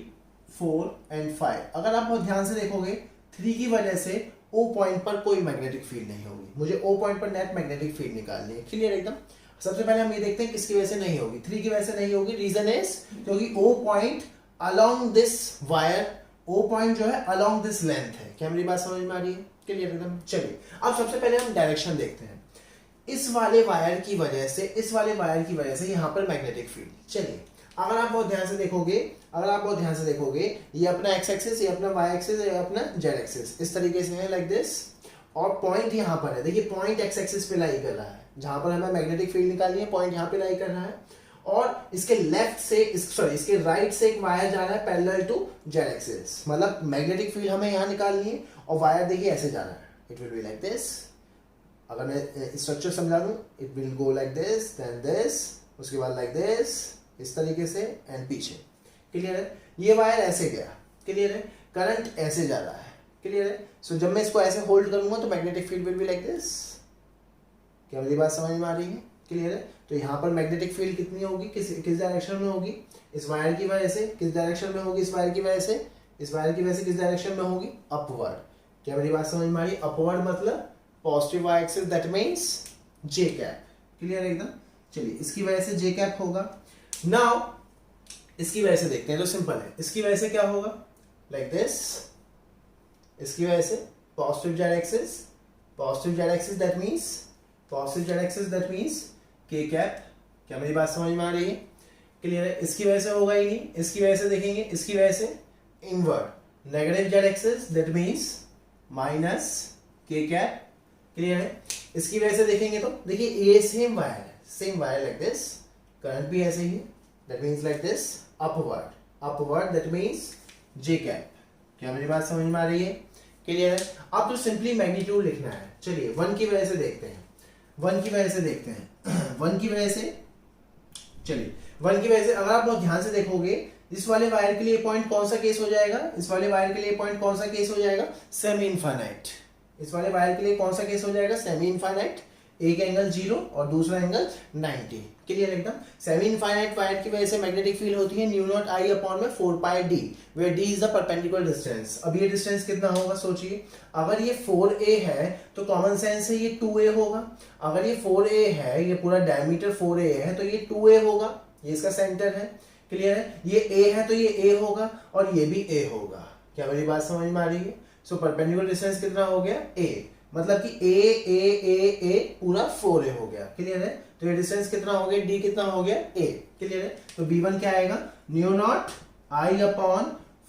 4 एंड 5। अगर आप बहुत ध्यान से देखोगे 3 की वजह से ओ पॉइंट पर कोई मैग्नेटिक फील्ड नहीं होगी। मुझे ओ पॉइंट पर नेट मैग्नेटिक फील्ड निकालनी है। क्लियर एकदम। सबसे पहले हम ये देखते हैं किसकी वजह से नहीं होगी। 3 की वजह से नहीं होगी। रीजन इज क्योंकि O point along this wire, O point जो है अलोंग दिस लेंथ है। क्या मेरी बात समझ में आ रही है? क्लियर एकदम। चलिए अब सबसे पहले हम डायरेक्शन देखते हैं। इस वाले वायर की वजह से, इस वाले वायर की वजह से यहाँ पर मैग्नेटिक फील्ड। चलिए अगर आप बहुत ध्यान से देखोगे, अगर आप बहुत ध्यान से देखोगे, ये अपना एक्स एक्सिस, ये अपना वाई एक्सिस, ये अपना जेड एक्सिस इस तरीके से है, लाइक दिस। और पॉइंट यहाँ पर है, देखिए पॉइंट एक्स एक्सिस पे लाई कर रहा है, जहां पर हमें मैग्नेटिक फील्ड निकालनी है पॉइंट यहाँ पे लाई कर रहा है। और इसके लेफ्ट से इसके राइट से एक वायर जा रहा है पैरेलल टू जेड एक्सिस, मतलब मैग्नेटिक फील्ड हमें यहाँ निकालनी है। और वायर देखिए ऐसे जा रहा है, it will be like this. अगर मैं स्ट्रक्चर समझा दूं, it will go like this, then this, उसके बाद लाइक दिस, इस तरीके से एंड पीछे। क्लियर है। ये वायर ऐसे गया। क्लियर है। करंट ऐसे जा रहा है। क्लियर है। सो जब मैं इसको ऐसे होल्ड करूंगा तो magnetic field will be like this. क्या मेरी बात समझ में आ रही है? क्लियर है। तो यहाँ पर मैग्नेटिक फील्ड कितनी होगी, किस डायरेक्शन में होगी? इस वायर की वजह से। किस डायरेक्शन में होगी? इस वायर की वजह से। इस वायर की वजह से किस डायरेक्शन में होगी? अपवर्ड। क्या मेरी बात समझ में आ रही है? अपवर्ड मतलब positive Y axis, that means J cap. Clear एकदम। चलिए इसकी वजह से जे कैप होगा। नाउ इसकी वजह से देखते हैं तो सिंपल है। इसकी वजह से क्या होगा? Like this. इसकी वजह से positive Z axis, positive Z axis, that means positive Z axis, that means के कैप। क्या मेरी बात समझ में आ रही है? क्लियर है। इसकी वजह से होगा ही नहीं। इसकी वजह से देखेंगे, इसकी वजह से inward negative Z axis, that means minus K cap. Clear है। इसकी वजह से देखेंगे तो देखिए ये सेम वायर है, same wire like this, current भी ऐसे ही है, that means like this, upward, upward, that means J cap. क्या मेरी बात समझ में आ रही है? क्लियर है। अब तो सिंपली मैग्नीट्यूड लिखना है। चलिए 1 की वजह से देखते हैं, 1 की वजह से देखते हैं 1 की वजह से। चलिए 1 की वजह से अगर आप बहुत ध्यान से देखोगे, इस वाले वायर के लिए पॉइंट कौन सा केस हो जाएगा? इस वाले वायर के लिए पॉइंट कौन सा केस हो जाएगा? Semi infinite. इस वाले वायर के लिए कौन सा केस हो जाएगा? Semi infinite. एक एंगल 0 और दूसरा एंगल 90। क्लियर एकदम। सेमी इनफाइनाइट वायर की वजह से मैग्नेटिक फील्ड होती है न्यू नॉट आई अपॉन में 4 pi D, where D is the perpendicular distance. अब ये डिस्टेंस कितना होगा सोचिए। अगर ये 4a है तो कॉमन सेंस है ये 2a होगा। अगर ये 4a है, ये पूरा डायमीटर 4a है तो ये 2a होगा, ये इसका सेंटर है। क्लियर है। ये a है तो ये a होगा और ये भी a होगा। क्या मेरी बात समझ में आ रही है? सो परपेंडिकुलर डिस्टेंस कितना हो गया? a, मतलब कि a पूरा 4a हो गया। क्लियर है। तो ये डिस्टेंस कितना हो गया? d कितना हो गया? a। क्लियर है। तो b1 क्या आएगा? New naught i upon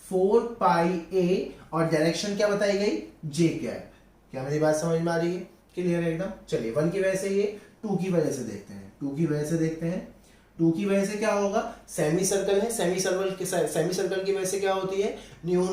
4 pi a और डायरेक्शन क्या बताई गई? j cap. क्या मेरी बात समझ में आ रही है? क्लियर है एकदम। चलिए 1 की वजह से ये, 2 की वजह से देखते हैं, 2 की वजह से देखते हैं। 2 की वजह से क्या होगा? सेमी सर्कल है, सेमी सर्कल की वजह से क्या होती है? न्यू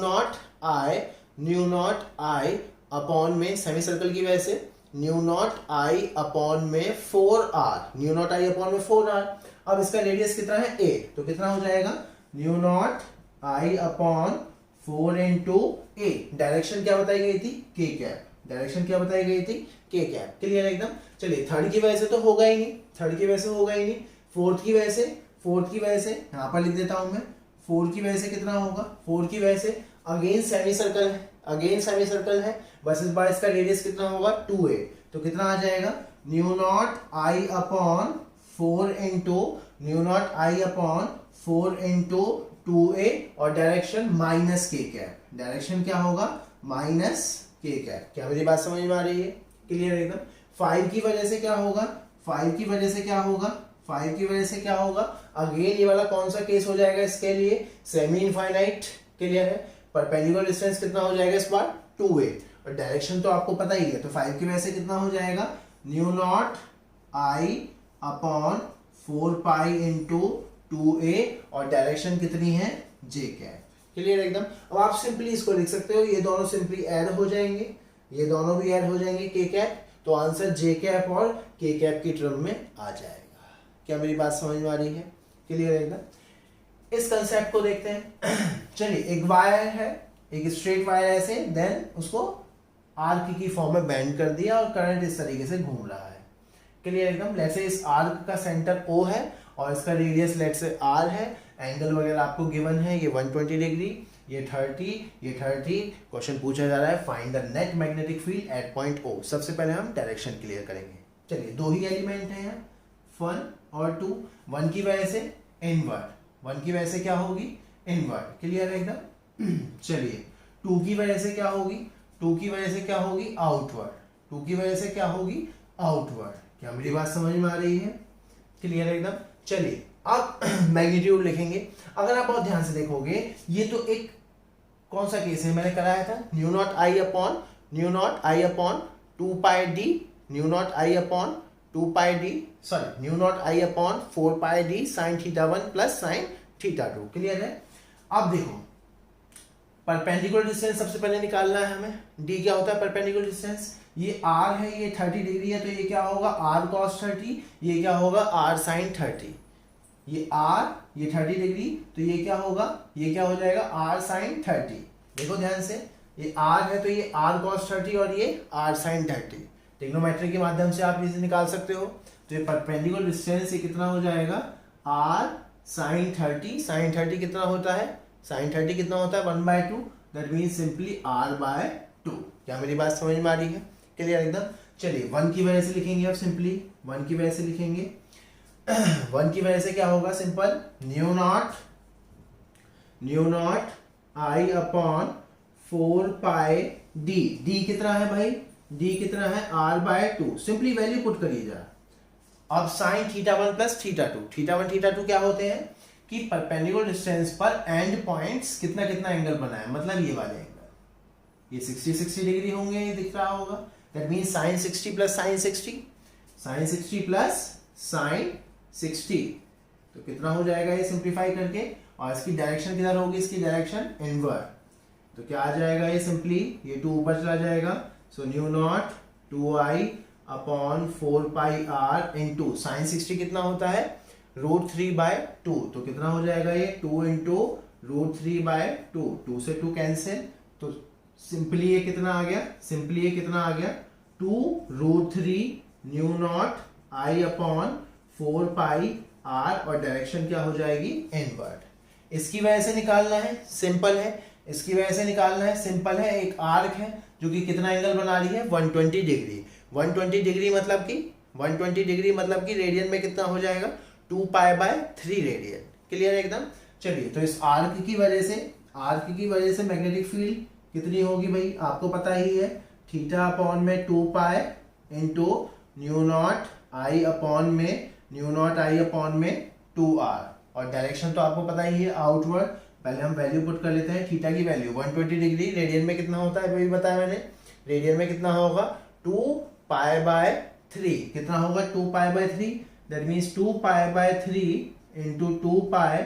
नॉट आई अपॉन में, सेमी सर्कल की वजह से न्यू नॉट आई अपॉन में 4r, new naught I upon में 4r। अब इसका रेडियस कितना है? a, तो कितना हो जाएगा? Mu naught I upon 4 into a। Direction क्या बताई गई थी? k cap. डायरेक्शन क्या बताई गई थी? k cap. क्लियर एकदम। चलिए 3rd की वजह से तो होगा ही नहीं, 3rd की वजह से होगा ही नहीं। 4th की वजह से, 4th की वजह से यहां पर लिख देता हूं मैं। 4 की वजह से कितना होगा? 4 की वजह से अगेन सेमी सर्कल है, अगेन सेमी सर्कल है, बस इस बार इसका रेडियस कितना होगा? 2a। तो कितना आ जाएगा? Mu naught I upon 4 into mu naught I upon 4 into 2a और direction minus K cap. Direction क्या होगा? Minus K cap. क्या मेरी बात समझ में आ रही है? क्लियर एकदम। 5 की वजह से क्या होगा? 5 की वजह से क्या होगा? 5 की वजह से क्या होगा? अगेन ये वाला कौन सा केस हो जाएगा इसके लिए? Semi infinite. क्लियर है। परपेंडिकुलर डिस्टेंस कितना हो जाएगा इस बार? 2a और डायरेक्शन तो आपको पता ही है, तो 5 की वजह से कितना हो जाएगा? Mu naught I upon 4 pi into 2a और डायरेक्शन कितनी है? j cap. क्लियर एकदम। अब आप सिंपली इसको लिख सकते हो, ये दोनों सिंपली ऐड हो जाएंगे, ये दोनों भी ऐड हो जाएंगे k कैप, तो आंसर j कैप और k कैप की टर्म में आ जाएगा। क्या मेरी बात समझ में आ रही है? क्लियर है एकदम? इस कंसेप्ट को देखते हैं। चलिए, एक वायर है, एक स्ट्रेट वायर ऐसे, देन उसको आर्क की फॉर्म में बेंड कर दिया और करंट इस तरीके से घूम रहा है। क्लियर एकदम? लेट्स से इस आर्क का सेंटर O है और इसका रेडियस लेट्स से R है, एंगल वगैरह आपको गिवन है, ये 120 डिग्री, ये 30। क्वेश्चन पूछा जा रहा है find the net magnetic field at point O। सबसे पहले हम डायरेक्शन क्लियर करेंगे। चलिए, दो ही एलिमेंट है यहाँ, 1 और 2। 1 की वजह से इनवर्ड, 1 की वजह से क्या होगी? इनवर्ड। क्लियर है एकदम? चलिए, 2 की वजह से क्या होगी? 2 की वजह से क्या होगी? आउटवर्ड। 2 की वजह से क्या होगी? आउटवर्ड। क्या मेरी बात समझ में आ रही है? क्लियर है एकदम? चलिए, अब मैग्नीट्यूड लिखेंगे। अगर आप बहुत ध्यान से देखोगे, ये तो एक कौन सा केस है मैंने कराया था, mu naught I upon 2 pi D, new naught I upon 4 pi D sine theta 1 plus sine theta 2। Clear है? अब देखो, परपेंडिकुलर डिस्टेंस सबसे पहले निकालना है हमें। डी क्या होता है? Perpendicular distance. ये आर है, ये 30 डिग्री है, तो ये क्या होगा? R cos 30। ये क्या होगा? R sine 30। ये आर, ये 30 डिग्री, तो ये क्या होगा? ये क्या हो जाएगा? R sine 30। देखो ध्यान से, ये आर है तो ये आर कॉस 30 और ये आर साइन 30। ट्रिग्नोमेट्री के माध्यम से आप इसे निकाल सकते हो। तो ये परपेंडिकुलर डिस्टेंस ये कितना हो जाएगा? R sine 30। साइन 30 कितना होता है? साइन 30 कितना होता है? 1/2। That means simply r/2। क्या मेरी बात समझ में आ रही है? क्लियर एकदम? चलिए, 1 की वजह से लिखेंगे, अब सिंपली 1 की वजह से लिखेंगे। 1 की वजह से क्या होगा? Simple, new naught I upon 4 pi D. D कितना है भाई? डी कितना है? r/2। सिंपली वैल्यू पुट करिए जरा। अब sine theta 1 plus theta 2, theta 1 theta 2 क्या होते हैं कि परपेंडिकुलर डिस्टेंस पर एंड पॉइंट्स कितना एंगल बना है, मतलब ये वाले एंगल, ये 60 डिग्री होंगे, ये दिख रहा होगा। That means sine 60 plus sine 60, sine 60 plus sine 60, तो कितना हो जाएगा ये सिंप्लीफाई करके? और इसकी डायरेक्शन किधर होगी? इसकी डायरेक्शन इनवर्ड। तो क्या आ जाएगा ये? सिंपली ये 2 ऊपर चला जाएगा। सो mu not 2i upon 4 pi r into sine 60 कितना होता है? √3/2। तो कितना हो जाएगा ये? 2 इंटू √3/2। 2 से 2 कैंसिल, तो सिंपली ये कितना आ गया? सिंपली ये कितना आ गया? 2√3 new naught I upon 4 pi r, और डायरेक्शन क्या हो जाएगी? इनवर्ड। इसकी वजह से निकालना है, सिंपल है। इसकी वजह से निकालना है, सिंपल है। एक आर्क है जो कि कितना एंगल बना रही है? 120 डिग्री। 120 डिग्री मतलब कि रेडियन में कितना हो जाएगा? 2 पाई/3 रेडियन। क्लियर है एकदम? चलिए, तो इस आर्क की वजह से मैग्नेटिक फील्ड कितनी होगी भाई? आपको पता ही है, थीटा अपॉन में 2 pi into mu naught I upon में 2r, और डायरेक्शन तो आपको पता ही है, आउटवर्ड। पहले हम वैल्यू पुट कर लेते हैं। थीटा की वैल्यू 120 डिग्री, रेडियन में कितना होता है अभी बताया मैंने? रेडियन में कितना होगा? 2 पाई/3। कितना होगा? 2 pi. That means 2 pi into 2 pi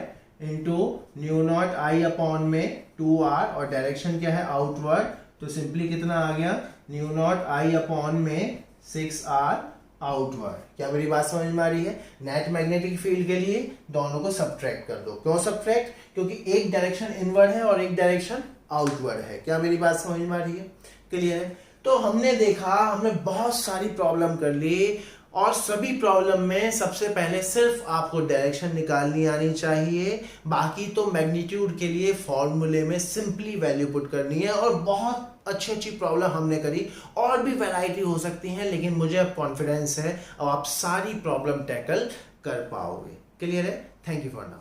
into mu naught I upon में 2r, और डायरेक्शन क्या है? आउटवर्ड। तो सिंपली कितना आ गया? न्यू नॉट आई अपॉन में 6r आउटवर्ड। क्या मेरी बात समझ में आ रही है? नेट मैग्नेटिक फील्ड के लिए दोनों को सब्ट्रैक्ट कर दो। क्यों सब्ट्रैक्ट? क्योंकि एक डायरेक्शन इनवर्ड है और एक डायरेक्शन आउटवर्ड है। क्या मेरी बात समझ में आ रही है? क्लियर है? तो हमने देखा, हमने बहुत सारी प्रॉब्लम कर ली, और सभी प्रॉब्लम में सबसे पहले सिर्फ आपको डायरेक्शन निकालनी आनी चाहिए। बाकी तो मैग्नीट्यूड के लिए फॉर्मूले में सिंपली वैल्यू पुट करनी है। और बहुत अच्छी प्रॉब्लम हमने करी, और भी वैरायटी हो सकती हैं, लेकिन मुझे अब कॉन्फिडेंस है अब आप सारी प्रॉब्लम टैकल कर पाओगे। क्लियर है? Thank you for now.